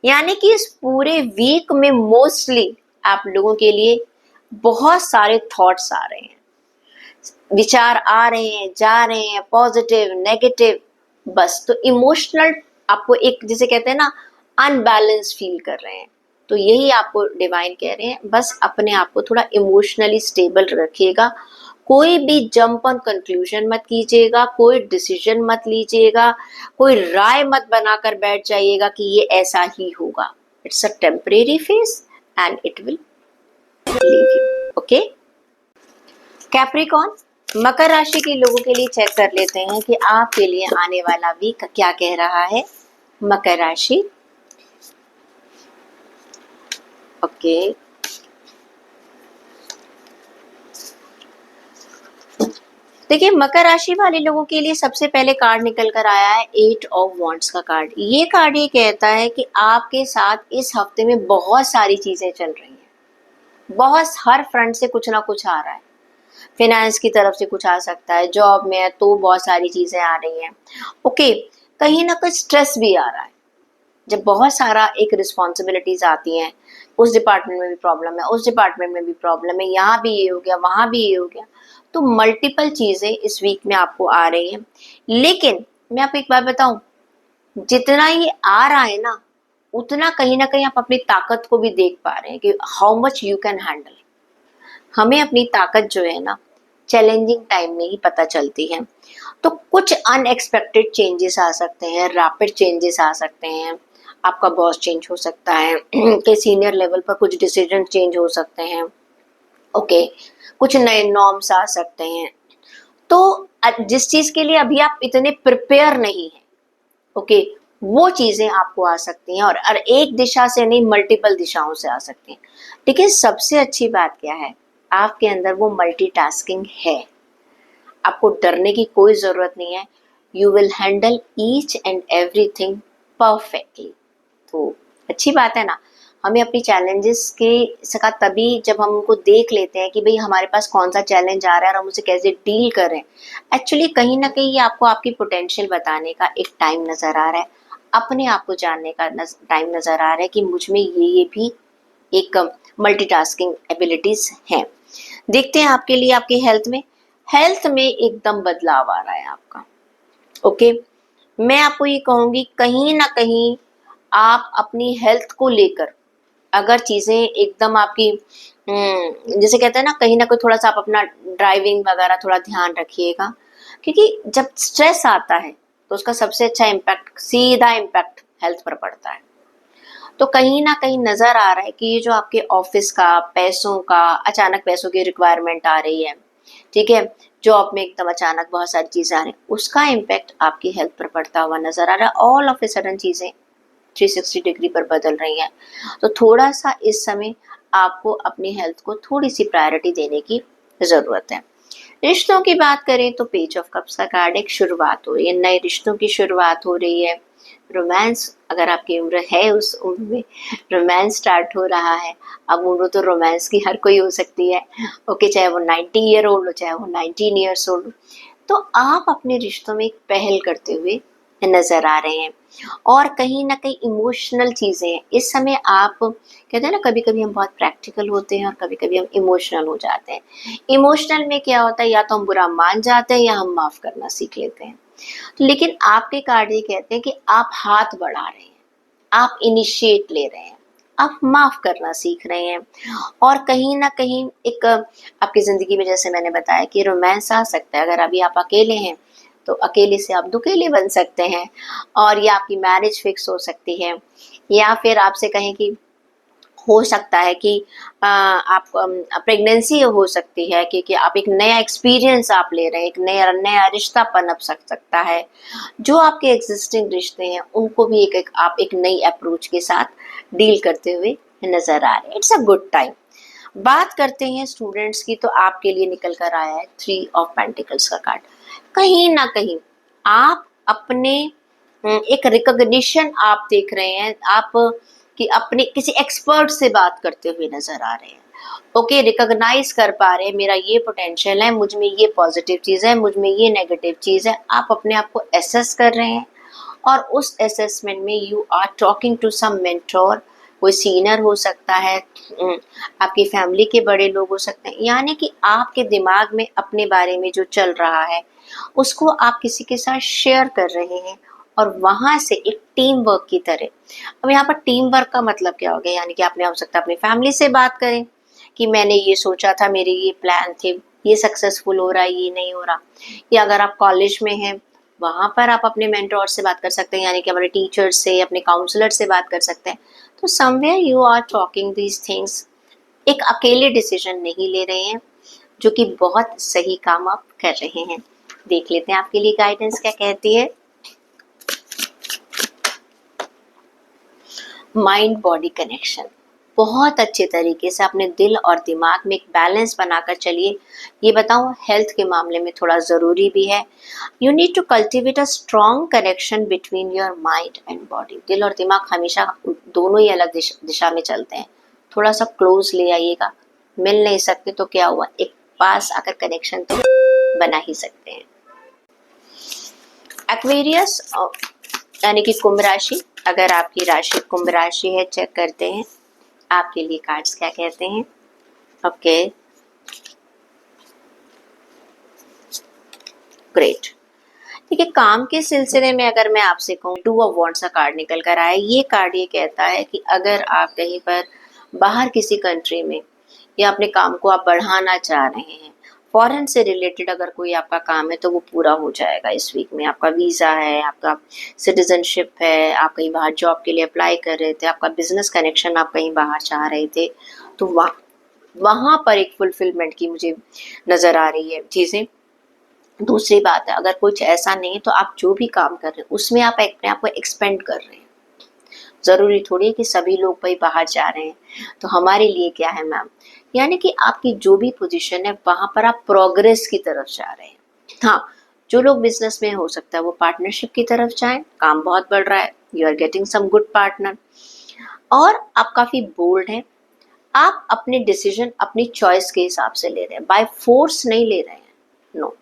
यानी कि इस पूरे वीक में मोस्टली आप लोगों के लिए बहुत सारे थॉट्स आ रहे हैं, विचार आ रहे हैं, जा रहे हैं, पॉजिटिव नेगेटिव, बस। तो इमोशनल आपको एक, जिसे कहते हैं ना, अनबैलेंस फील कर रहे हैं। तो यही आपको डिवाइन कह रहे हैं, बस अपने आप को थोड़ा इमोशनली स्टेबल रखिएगा। कोई भी जंप ऑन कंक्लूजन मत कीजिएगा, कोई डिसीजन मत लीजिएगा, कोई राय मत बनाकर बैठ जाइएगा कि ये ऐसा ही होगा। It's a temporary phase and it will leave you, okay. Capricorn, मकर राशि के लोगों के लिए चेक कर लेते हैं कि आपके लिए आने वाला वीक क्या कह रहा है। मकर राशि, ओके। देखिए, मकर राशि वाले लोगों के लिए सबसे पहले कार्ड निकल कर आया है 8 ऑफ वॉन्ड्स का कार्ड। ये कार्ड ये कहता है कि आपके साथ इस हफ्ते में बहुत सारी चीजें चल रही हैं, बहुत हर फ्रंट से कुछ ना कुछ आ रहा है। फाइनेंस की तरफ से कुछ आ सकता है, जॉब में है तो बहुत सारी चीजें आ रही हैं, ओके। कहीं ना कहीं स्ट्रेस भी आ रहा है। जब बहुत सारा एक रिस्पॉन्सिबिलिटीज आती हैं, उस डिपार्टमेंट में भी प्रॉब्लम है, उस डिपार्टमेंट में भी प्रॉब्लम है, यहाँ भी ये हो गया, वहां भी ये हो गया, तो मल्टीपल चीजें इस वीक में आपको आ रही हैं। लेकिन मैं आपको एक बात बताऊं, जितना ये आ रहा है ना, उतना कहीं ना कहीं आप अपनी ताकत को भी देख पा रहे हैं कि how much you can handle. हमें अपनी ताकत जो है ना, चैलेंजिंग टाइम में ही पता चलती है। तो कुछ अनएक्सपेक्टेड चेंजेस आ सकते हैं, रैपिड चेंजेस आ सकते हैं। आपका बॉस चेंज हो सकता है कि सीनियर लेवल पर कुछ डिसीजन चेंज हो सकते हैं, ओके। कुछ नए नॉर्म्स आ सकते हैं। तो जिस चीज के लिए अभी आप इतने प्रिपेयर नहीं हैं, ओके, वो चीजें आपको आ सकती हैं, और एक दिशा से नहीं, मल्टीपल दिशाओं से आ सकती हैं। ठीक है, सबसे अच्छी बात क्या है, आपके अंदर वो मल्टीटास्किंग है। आपको डरने की कोई जरूरत नहीं है। You will handle each and everything perfectly. तो अच्छी बात है ना। हमें अपनी चैलेंजेस के सका तभी जब हम उनको देख लेते हैं कि भाई हमारे पास कौन सा चैलेंज आ रहा है और हम उसे कैसे डील कर रहे हैं। एक्चुअली कहीं ना कहीं ये आपको आपकी पोटेंशियल बताने का एक टाइम नजर आ रहा है, अपने आप को जानने का टाइम नजर आ रहा है कि मुझ में ये भी एक मल्टीटास्किंग एबिलिटीज हैं। देखते हैं आपके लिए आपकी हेल्थ में एकदम बदलाव आ रहा है आपका, ओके। मैं आपको ये कहूंगी, कहीं ना कहीं आप अपनी हेल्थ को लेकर अगर चीजें एकदम आपकी जैसे कहते हैं ना कोई थोड़ा सा आप अपना ड्राइविंग वगैरह थोड़ा ध्यान रखिएगा, क्योंकि जब स्ट्रेस आता है तो उसका सबसे अच्छा इम्पैक्ट, सीधा इम्पैक्ट हेल्थ पर पड़ता है। तो कहीं ना कहीं नजर आ रहा है कि ये जो आपके ऑफिस का पैसों का, अचानक पैसों की रिक्वायरमेंट आ रही है, ठीक है, जॉब में एकदम अचानक बहुत सारी चीजें आ रही हैं, उसका इम्पैक्ट आपकी हेल्थ पर पड़ता हुआ नजर आ रहा है। ऑल ऑफ ए सडन चीजें 360 डिग्री पर बदल रही हैं। तो थोड़ा सा इस समय आपको अपनी हेल्थ को थोड़ी सी प्रायोरिटी देने की जरूरत है। रिश्तों की बात करें तो पेज ऑफ कप्स का कार्ड, एक शुरुआत हो रही है, नए रिश्तों की शुरुआत हो रही है। रोमांस, अगर आपकी उम्र है उस उम्र में रोमांस स्टार्ट हो रहा है। अब उम्र तो रोमांस की हर कोई हो सकती है, ओके, चाहे वो 90 ईयर ओल्ड हो, चाहे वो 19 ईयर्स ओल्ड हो। तो आप अपने रिश्तों में एक पहल करते हुए नजर आ रहे हैं, और कहीं ना कहीं इमोशनल चीजें हैं इस समय। आप कहते हैं ना, कभी कभी हम बहुत प्रैक्टिकल होते हैं और कभी कभी हम इमोशनल हो जाते हैं। इमोशनल में क्या होता है, या तो हम बुरा मान जाते हैं या हम माफ करना सीख लेते हैं। लेकिन आपके कार्ड ये कहते हैं कि आप हाथ बढ़ा रहे हैं, आप इनिशिएट ले रहे हैं, आप माफ करना सीख रहे हैं। और कहीं ना कहीं एक आपकी जिंदगी में, जैसे मैंने बताया कि रोमांस आ सकता है। अगर अभी आप अकेले हैं तो अकेले से आप दुकेले बन सकते हैं, और या आपकी मैरिज फिक्स हो सकती है, या फिर आपसे कहें कि हो सकता है कि आप प्रेगनेंसी हो सकती है, क्योंकि आप एक नया एक्सपीरियंस आप ले रहे हैं, एक नया नया रिश्ता पनप सकता है। जो आपके एग्जिस्टिंग रिश्ते हैं उनको भी आप एक नई अप्रोच के साथ डील करते हुए नजर आ रहे हैं। It's a good time. बात करते हैं स्टूडेंट्स की, तो आपके लिए निकल कर आया है 3 ऑफ पेंटिकल्स का कार्ड। कहीं ना कहीं आप अपने एक रिकॉग्निशन आप देख रहे हैं, आप कि अपने किसी एक्सपर्ट से बात करते हुए नजर आ रहे हैं। ओके, रिकॉग्नाइज कर पा रहे हैं मेरा ये पोटेंशियल है, मुझ में ये पॉजिटिव चीज है, मुझ में ये नेगेटिव चीज है। आप अपने आप को एसेस कर रहे हैं, और उस असेसमेंट में you are talking to some mentor. कोई सीनियर हो सकता है, आपकी फैमिली के बड़े लोग हो सकते हैं, यानी कि आपके दिमाग में अपने बारे में जो चल रहा है उसको आप किसी के साथ शेयर कर रहे हैं, और वहां से एक टीम वर्क की तरह। अब यहाँ पर टीम वर्क का मतलब क्या हो गया, यानी कि आपने हो सकता है अपनी फैमिली से बात करें कि मैंने ये सोचा था, मेरे ये प्लान थे, ये सक्सेसफुल हो रहा है, ये नहीं हो रहा। या अगर आप कॉलेज में हैं, वहां पर आप अपने मेंटोर से बात कर सकते हैं, यानी कि अपने टीचर से, अपने काउंसलर से बात कर सकते हैं। तो somewhere you are talking these things. एक अकेले डिसीजन नहीं ले रहे हैं, जो कि बहुत सही काम आप कर रहे हैं। देख लेते हैं आपके लिए गाइडेंस क्या कहती है। माइंड बॉडी कनेक्शन, बहुत अच्छे तरीके से अपने दिल और दिमाग में एक बैलेंस बनाकर चलिए। ये बताऊं, हेल्थ के मामले में थोड़ा ज़रूरी भी है। You need to cultivate a strong connection between your mind and body. दिल और दिमाग हमेशा दोनों ही अलग दिशा में चलते हैं। थोड़ा सा क्लोज ले आइएगा। मिल नहीं सकते तो क्या हुआ, एक पास आकर कनेक्शन तो बना ही सकते हैं। एक्वेरियस यानी कि कुंभ राशि, अगर आपकी राशि कुंभ राशि है, चेक करते हैं आपके लिए कार्ड्स क्या कहते हैं। Okay, great. ठीक है, काम के सिलसिले में अगर मैं आपसे कहूँ, 2 ऑफ वॉन्ड्स का कार्ड निकल कर आया। ये कार्ड ये कहता है कि अगर आप कहीं पर बाहर किसी कंट्री में, या अपने काम को आप बढ़ाना चाह रहे हैं, फॉरेन से रिलेटेड अगर कोई आपका काम है, तो वो पूरा हो जाएगा इस वीक में। आपका वीज़ा है, आपका सिटीजनशिप है, आप कहीं बाहर जॉब के लिए अप्लाई कर रहे थे, आपका बिजनेस कनेक्शन, आप कहीं बाहर चाह रहे थे, तो वहाँ पर एक फुलफिलमेंट की मुझे नज़र आ रही है चीज़ें। दूसरी बात है, अगर कुछ ऐसा नहीं है तो आप जो भी काम कर रहे हैं उसमें आप अपने आप को एक्सपेंड कर रहे हैं। ज़रूरी थोड़ी है कि सभी लोग भाई बाहर जा रहे हैं तो हमारे लिए क्या है मैम, यानी कि आपकी जो भी पोजीशन है वहाँ पर आप प्रोग्रेस की तरफ जा रहे हैं। हाँ, जो लोग बिजनेस में हो सकता है वो पार्टनरशिप की तरफ जाएं, काम बहुत बढ़ रहा है, you are getting some good partner, और आप काफ़ी बोल्ड हैं। आप अपने डिसीजन अपनी चॉइस के हिसाब से ले रहे हैं, बाय फोर्स नहीं ले रहे हैं। नो,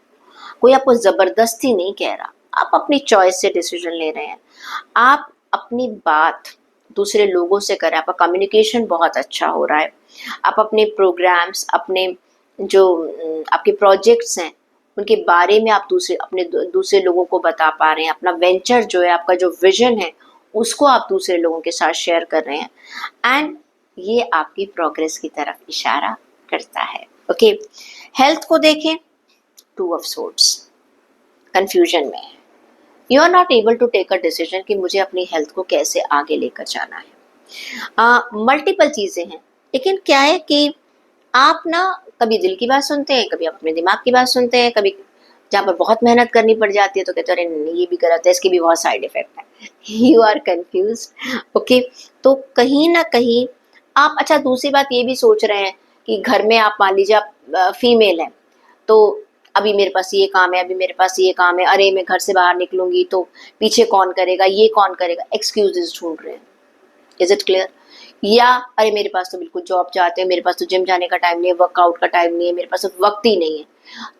कोई आपको जबरदस्ती नहीं कह रहा, आप अपनी चॉइस से डिसीजन ले रहे हैं। आप अपनी बात दूसरे लोगों से करें, आपका कम्युनिकेशन बहुत अच्छा हो रहा है। आप अपने प्रोग्राम्स, अपने जो आपके प्रोजेक्ट्स हैं उनके बारे में आप दूसरे लोगों को बता पा रहे हैं। अपना वेंचर जो है, आपका जो विजन है, उसको आप दूसरे लोगों के साथ शेयर कर रहे हैं, एंड ये आपकी प्रोग्रेस की तरफ इशारा करता है। ओके, हेल्थ को देखें, 2 ऑफ सोर्ड्स, कंफ्यूजन में है। You are not able to take a decision कि मुझे अपनी हेल्थ को कैसे आगे लेकर जाना है। मल्टीपल चीज़ें हैं, लेकिन क्या है कि आप ना कभी दिल की बात सुनते हैं, कभी आप अपने दिमाग की बात सुनते हैं, कभी जहाँ पर बहुत मेहनत करनी पड़ जाती है तो कहते हैं अरे नहीं, ये भी गलत है, इसके भी बहुत साइड इफेक्ट है। You are confuse. ओके, तो कहीं ना कहीं आप, अच्छा दूसरी बात ये भी सोच रहे हैं कि घर में आप मान लीजिए आप फीमेल हैं, तो अभी मेरे पास ये काम है, अभी मेरे पास ये काम है, अरे मैं घर से बाहर निकलूंगी तो पीछे कौन करेगा, ये कौन करेगा, एक्सक्यूजेस ढूंढ रहे हैं। Is it clear? या अरे मेरे पास तो बिल्कुल जॉब जाते हैं, मेरे पास तो जिम जाने का टाइम नहीं है, वर्कआउट का टाइम नहीं है, मेरे पास तो वक्त ही नहीं है।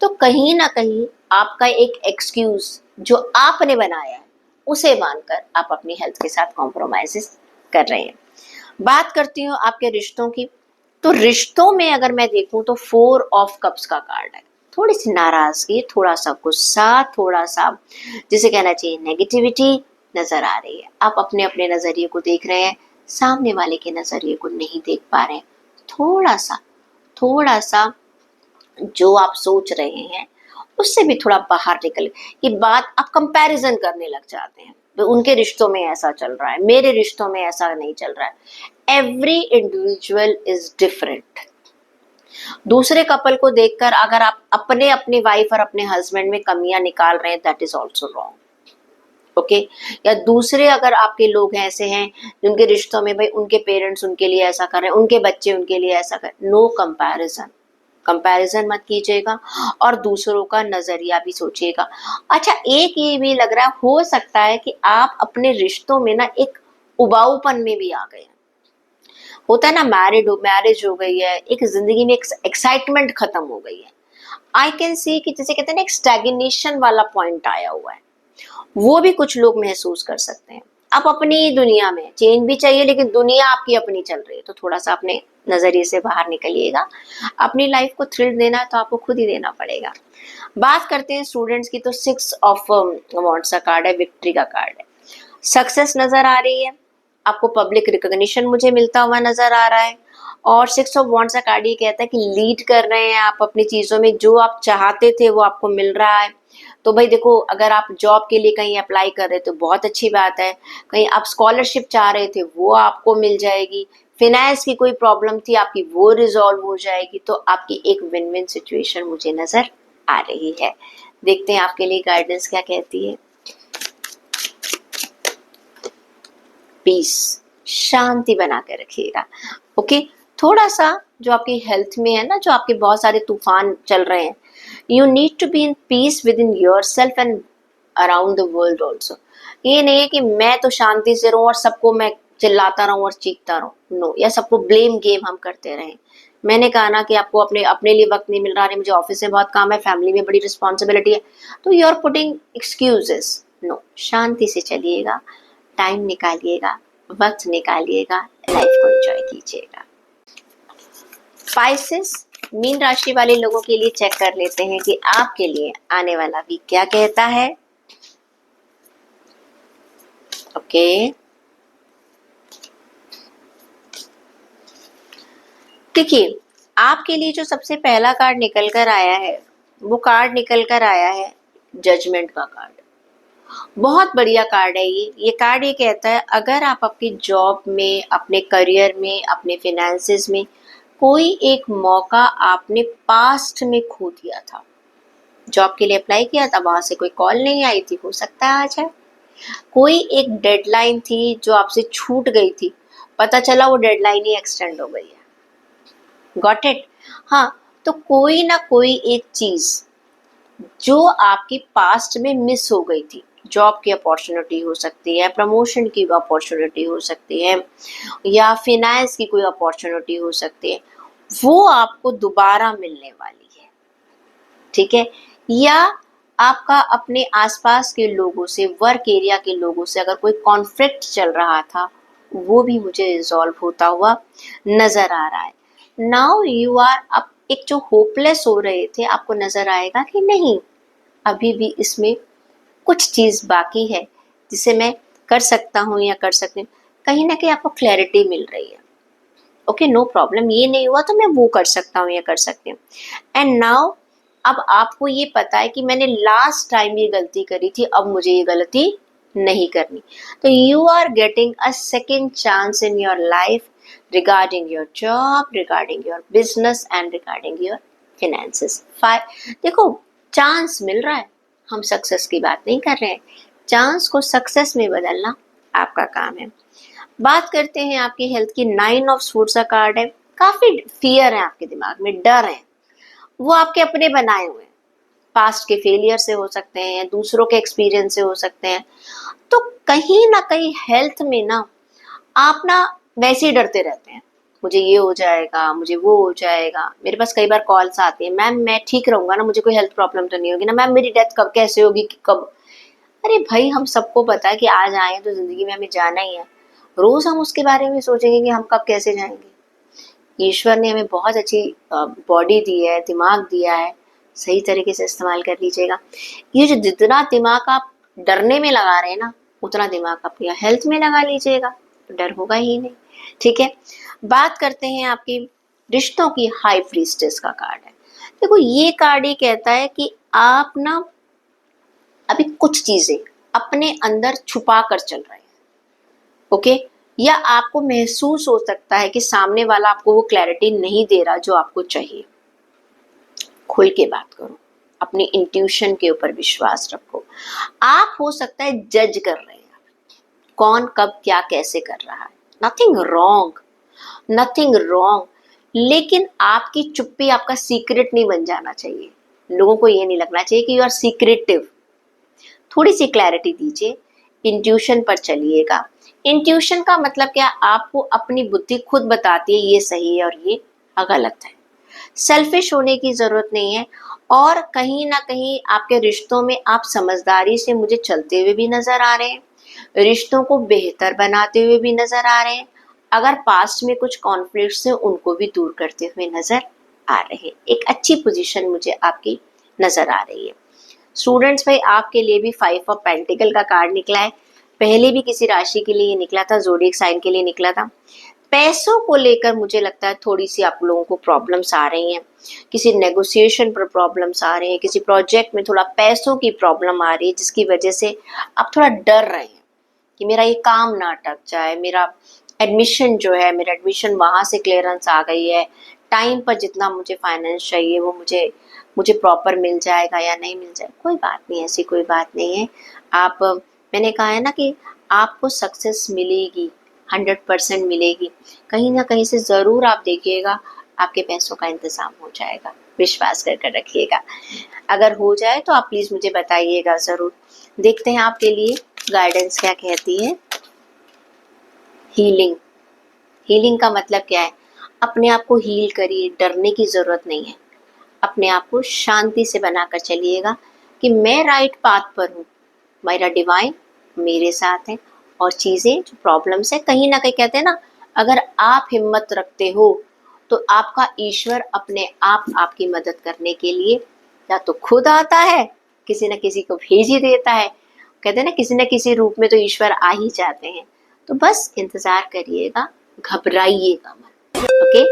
तो कहीं ना कहीं आपका एक एक्सक्यूज जो आपने बनाया है उसे मानकर आप अपनी हेल्थ के साथ कॉम्प्रोमाइजेस कर रहे हैं। बात करती हूँ आपके रिश्तों की। तो रिश्तों में अगर मैं देखूं तो 4 ऑफ कप्स का कार्ड है। थोड़ी सी नाराजगी, थोड़ा सा गुस्सा, थोड़ा सा जिसे कहना चाहिए नेगेटिविटी नजर आ रही है। आप अपने अपने नजरिए को देख रहे हैं, सामने वाले के नजरिए को नहीं देख पा रहे हैं। थोड़ा सा जो आप सोच रहे हैं उससे भी थोड़ा बाहर निकल, ये बात आप कंपैरिजन करने लग जाते हैं, तो उनके रिश्तों में ऐसा चल रहा है, मेरे रिश्तों में ऐसा नहीं चल रहा है। Every individual is different. दूसरे कपल को देखकर अगर आप अपने अपने वाइफ और अपने हस्बैंड में कमियां निकाल रहे हैं, that is also wrong. Okay, या दूसरे अगर आपके लोग हैं ऐसे हैं जिनके रिश्तों में भाई उनके पेरेंट्स उनके लिए ऐसा कर रहे हैं, उनके बच्चे उनके लिए ऐसा कर, नो कंपैरिजन। कंपैरिजन मत कीजिएगा और दूसरों का नजरिया भी सोचिएगा। अच्छा, एक ये भी लग रहा है, हो सकता है कि आप अपने रिश्तों में ना एक उबाऊपन में भी आ गए हैं। होता है ना, मैरिज हो गई है, एक जिंदगी में एक एक्साइटमेंट खत्म हो गई है। आई कैन सी कि जैसे कहते हैं ना, एक स्टैग्नेशन वाला पॉइंट आया हुआ है, वो भी कुछ लोग महसूस कर सकते हैं। आप अपनी दुनिया में चेंज भी चाहिए, लेकिन दुनिया आपकी अपनी चल रही है, तो थोड़ा सा अपने नजरिए से बाहर निकलिएगा। अपनी लाइफ को थ्रिल देना है तो आपको खुद ही देना पड़ेगा। बात करते हैं स्टूडेंट्स की, तो 6 ऑफ वांड्स का कार्ड है, विक्ट्री का कार्ड है। सक्सेस नजर आ रही है आपको, पब्लिक रिकॉग्निशन मुझे मिलता हुआ नजर आ रहा है। और 6 ऑफ वांड्स का कार्ड ये कहता है कि लीड कर रहे हैं आप अपनी चीजों में, जो आप चाहते थे वो आपको मिल रहा है। तो भाई देखो, अगर आप जॉब के लिए कहीं अप्लाई कर रहे थे तो बहुत अच्छी बात है, कहीं आप स्कॉलरशिप चाह रहे थे वो आपको मिल जाएगी, फिनेंस की कोई प्रॉब्लम थी आपकी वो रिजॉल्व हो जाएगी। तो आपकी एक विन विन सिचुएशन मुझे नजर आ रही है। देखते हैं आपके लिए गाइडेंस क्या कहती है। पीस, शांति बना कर रखिएगा। ओके, थोड़ा सा जो आपकी हेल्थ में है ना, जो आपके बहुत सारे तूफान चल रहे हैं, you need to be in peace within yourself and around the world also. ये नहीं है कि मैं तो शांति से रहूं और सबको मैं चिल्लाता रहूं और चीखता रहूं, नो, या सबको ब्लेम गेम हम करते रहें। मैंने कहा ना कि आपको अपने अपने लिए वक्त नहीं मिल रहा है, मुझे ऑफिस में बहुत काम है, फैमिली में बड़ी रिस्पॉन्सिबिलिटी है, तो you are putting excuses. No, शांति से चलिएगा, टाइम निकालिएगा, वक्त निकालिएगा, लाइफ को एंजॉय कीजिएगा। स्पाइसेस, मीन राशि वाले लोगों के लिए चेक कर लेते हैं कि आपके लिए आने वाला वीक क्या कहता है। ओके, देखिए आपके लिए जो सबसे पहला कार्ड निकल कर आया है, वो कार्ड निकल कर आया है जजमेंट का कार्ड। बहुत बढ़िया कार्ड है ये कार्ड ये कहता है, अगर आप आपकी जॉब में, अपने करियर में, अपने फिनेंसेस में कोई एक मौका आपने पास्ट में खो दिया था, जॉब के लिए अप्लाई किया था, वहां से कोई कॉल नहीं आई थी, हो सकता है आज है। कोई एक डेडलाइन थी जो आपसे छूट गई थी, पता चला वो डेडलाइन ही एक्सटेंड हो गई है। Got it? हाँ, तो कोई ना कोई एक चीज जो आपकी पास्ट में मिस हो गई थी, जॉब की अपॉर्चुनिटी हो सकती है, प्रमोशन की अपॉर्चुनिटी हो सकती है, या फिनेंस की कोई अपॉर्चुनिटी हो सकती है, वो आपको दोबारा मिलने वाली है। ठीक है? या आपका अपने आसपास के लोगों से, वर्क एरिया के लोगों से अगर कोई कॉन्फ्लिक्ट चल रहा था, वो भी मुझे रिजॉल्व होता हुआ नजर आ रहा है। नाउ यू आर, अब एक जो होपलेस हो रहे थे, आपको नजर आएगा कि नहीं, अभी भी इसमें कुछ चीज बाकी है जिसे मैं कर सकता हूँ या कर सकती हूँ। कहीं ना कहीं आपको क्लैरिटी मिल रही है। ओके, नो प्रॉब्लम, ये नहीं हुआ तो मैं वो कर सकता हूँ या कर सकती हूँ। एंड नाउ अब आपको ये पता है कि मैंने लास्ट टाइम ये गलती करी थी, अब मुझे ये गलती नहीं करनी। तो you are getting a second chance in your life regarding your job, regarding your business and regarding your finances. देखो, चांस मिल रहा है, हम सक्सेस की बात नहीं कर रहे हैं, चांस को सक्सेस में बदलना आपका काम है। बात करते हैं आपकी हेल्थ की। 9 ऑफ स्वॉर्ड्स का कार्ड है। काफी फियर है आपके दिमाग में, डर है, वो आपके अपने बनाए हुए हैं। पास्ट के फेलियर से हो सकते हैं, दूसरों के एक्सपीरियंस से हो सकते हैं। तो कहीं ना कहीं हेल्थ में ना आप ना वैसे ही डरते रहते हैं, मुझे ये हो जाएगा, मुझे वो हो जाएगा। मेरे पास कई बार कॉल्स आती है, मैम मैं ठीक रहूंगा ना, मुझे कोई हेल्थ प्रॉब्लम तो नहीं होगी ना, मैम मेरी डेथ कब कैसे होगी कि कब। अरे भाई, हम सबको पता है कि आज आए तो जिंदगी में हमें जाना ही है। रोज हम उसके बारे में सोचेंगे कि हम कब कैसे जाएंगे। ईश्वर ने हमें बहुत अच्छी बॉडी दी है, दिमाग दिया है, सही तरीके से इस्तेमाल कर लीजिएगा। ये जो जितना दिमाग आप डरने में लगा रहे हैं ना, उतना दिमाग अपनी हेल्थ में लगा लीजिएगा, तो डर होगा ही नहीं। ठीक है, बात करते हैं आपकी रिश्तों की। हाई प्रीस्टेस का कार्ड है। देखो, ये कार्ड ये कहता है कि आप ना अभी कुछ चीजें अपने अंदर छुपा कर चल रहे हैं। ओके, या आपको महसूस हो सकता है कि सामने वाला आपको वो क्लैरिटी नहीं दे रहा जो आपको चाहिए। खुल के बात करो, अपनी इंट्यूशन के ऊपर विश्वास रखो। आप हो सकता है जज कर रहे हैं कौन कब क्या कैसे कर रहा है, नथिंग रॉन्ग, नथिंग रॉन्ग, लेकिन आपकी चुप्पी आपका सीक्रेट नहीं बन जाना चाहिए। लोगों को ये नहीं लगना चाहिए कि यू आर सीक्रेटिव। थोड़ी सी क्लैरिटी दीजिए, इंट्यूशन पर चलिएगा। इंट्यूशन का मतलब क्या, आपको अपनी बुद्धि खुद बताती है ये सही है और ये गलत है। सेल्फिश होने की जरूरत नहीं है। और कहीं ना कहीं आपके रिश्तों में आप समझदारी से मुझे चलते हुए भी नजर आ रहे हैं, रिश्तों को बेहतर बनाते हुए भी नजर आ रहे हैं। अगर पास्ट में कुछ कॉन्फ्लिक्ट्स हैं उनको भी दूर करते हुए नजर आ रहे हैं। एक अच्छी पोजीशन मुझे आपकी नजर आ रही है। स्टूडेंट्स भाई, आपके लिए भी 5 ऑफ पेंटिकल का कार्ड निकला है। पहले भी किसी राशि के लिए ये निकला था, ज़ोडिएक साइन के लिए निकला था। पैसों को लेकर मुझे लगता है थोड़ी सी आप लोगों को प्रॉब्लम्स आ रही हैं, किसी नेगोशिएशन पर प्रॉब्लम्स आ रही हैं, किसी प्रोजेक्ट में थोड़ा पैसों की प्रॉब्लम आ रही है, जिसकी वजह से आप थोड़ा डर रहे हैं कि मेरा ये काम ना अटक जाए, मेरा एडमिशन जो है, मेरा एडमिशन वहाँ से क्लियरेंस आ गई है, टाइम पर जितना मुझे फाइनेंस चाहिए वो मुझे मुझे प्रॉपर मिल जाएगा या नहीं मिल जाएगा। कोई बात नहीं, ऐसी कोई बात नहीं है। आप, मैंने कहा है ना कि आपको सक्सेस मिलेगी, 100% मिलेगी। कहीं ना कहीं से ज़रूर आप देखिएगा आपके पैसों का इंतज़ाम हो जाएगा, विश्वास कर कर रखिएगा। अगर हो जाए तो आप प्लीज़ मुझे बताइएगा ज़रूर। देखते हैं आपके लिए गाइडेंस क्या कहती है। हीलिंग। हीलिंग का मतलब क्या है, अपने आप को हील करिए, डरने की ज़रूरत नहीं है। अपने आप को शांति से बनाकर चलिएगा कि मैं राइट पाथ पर हूँ, मेरा डिवाइन मेरे साथ है, और चीज़ें जो प्रॉब्लम्स है, कहीं ना कहीं कहते हैं ना, अगर आप हिम्मत रखते हो तो आपका ईश्वर अपने आप आपकी मदद करने के लिए या तो खुद आता है, किसी न किसी को भेज ही देता है। कहते हैं ना, किसी न किसी रूप में तो ईश्वर आ ही जाते हैं। तो बस इंतज़ार करिएगा, घबराइएगा मत। ओके,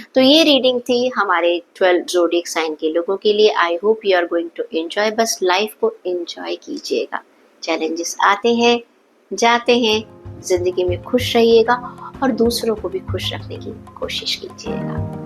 तो ये रीडिंग थी हमारे 12 ज़ोडिएक साइन के लोगों के लिए। I hope you are going to enjoy. बस लाइफ को एंजॉय कीजिएगा। चैलेंजेस आते हैं जाते हैं, जिंदगी में खुश रहिएगा और दूसरों को भी खुश रखने की कोशिश कीजिएगा।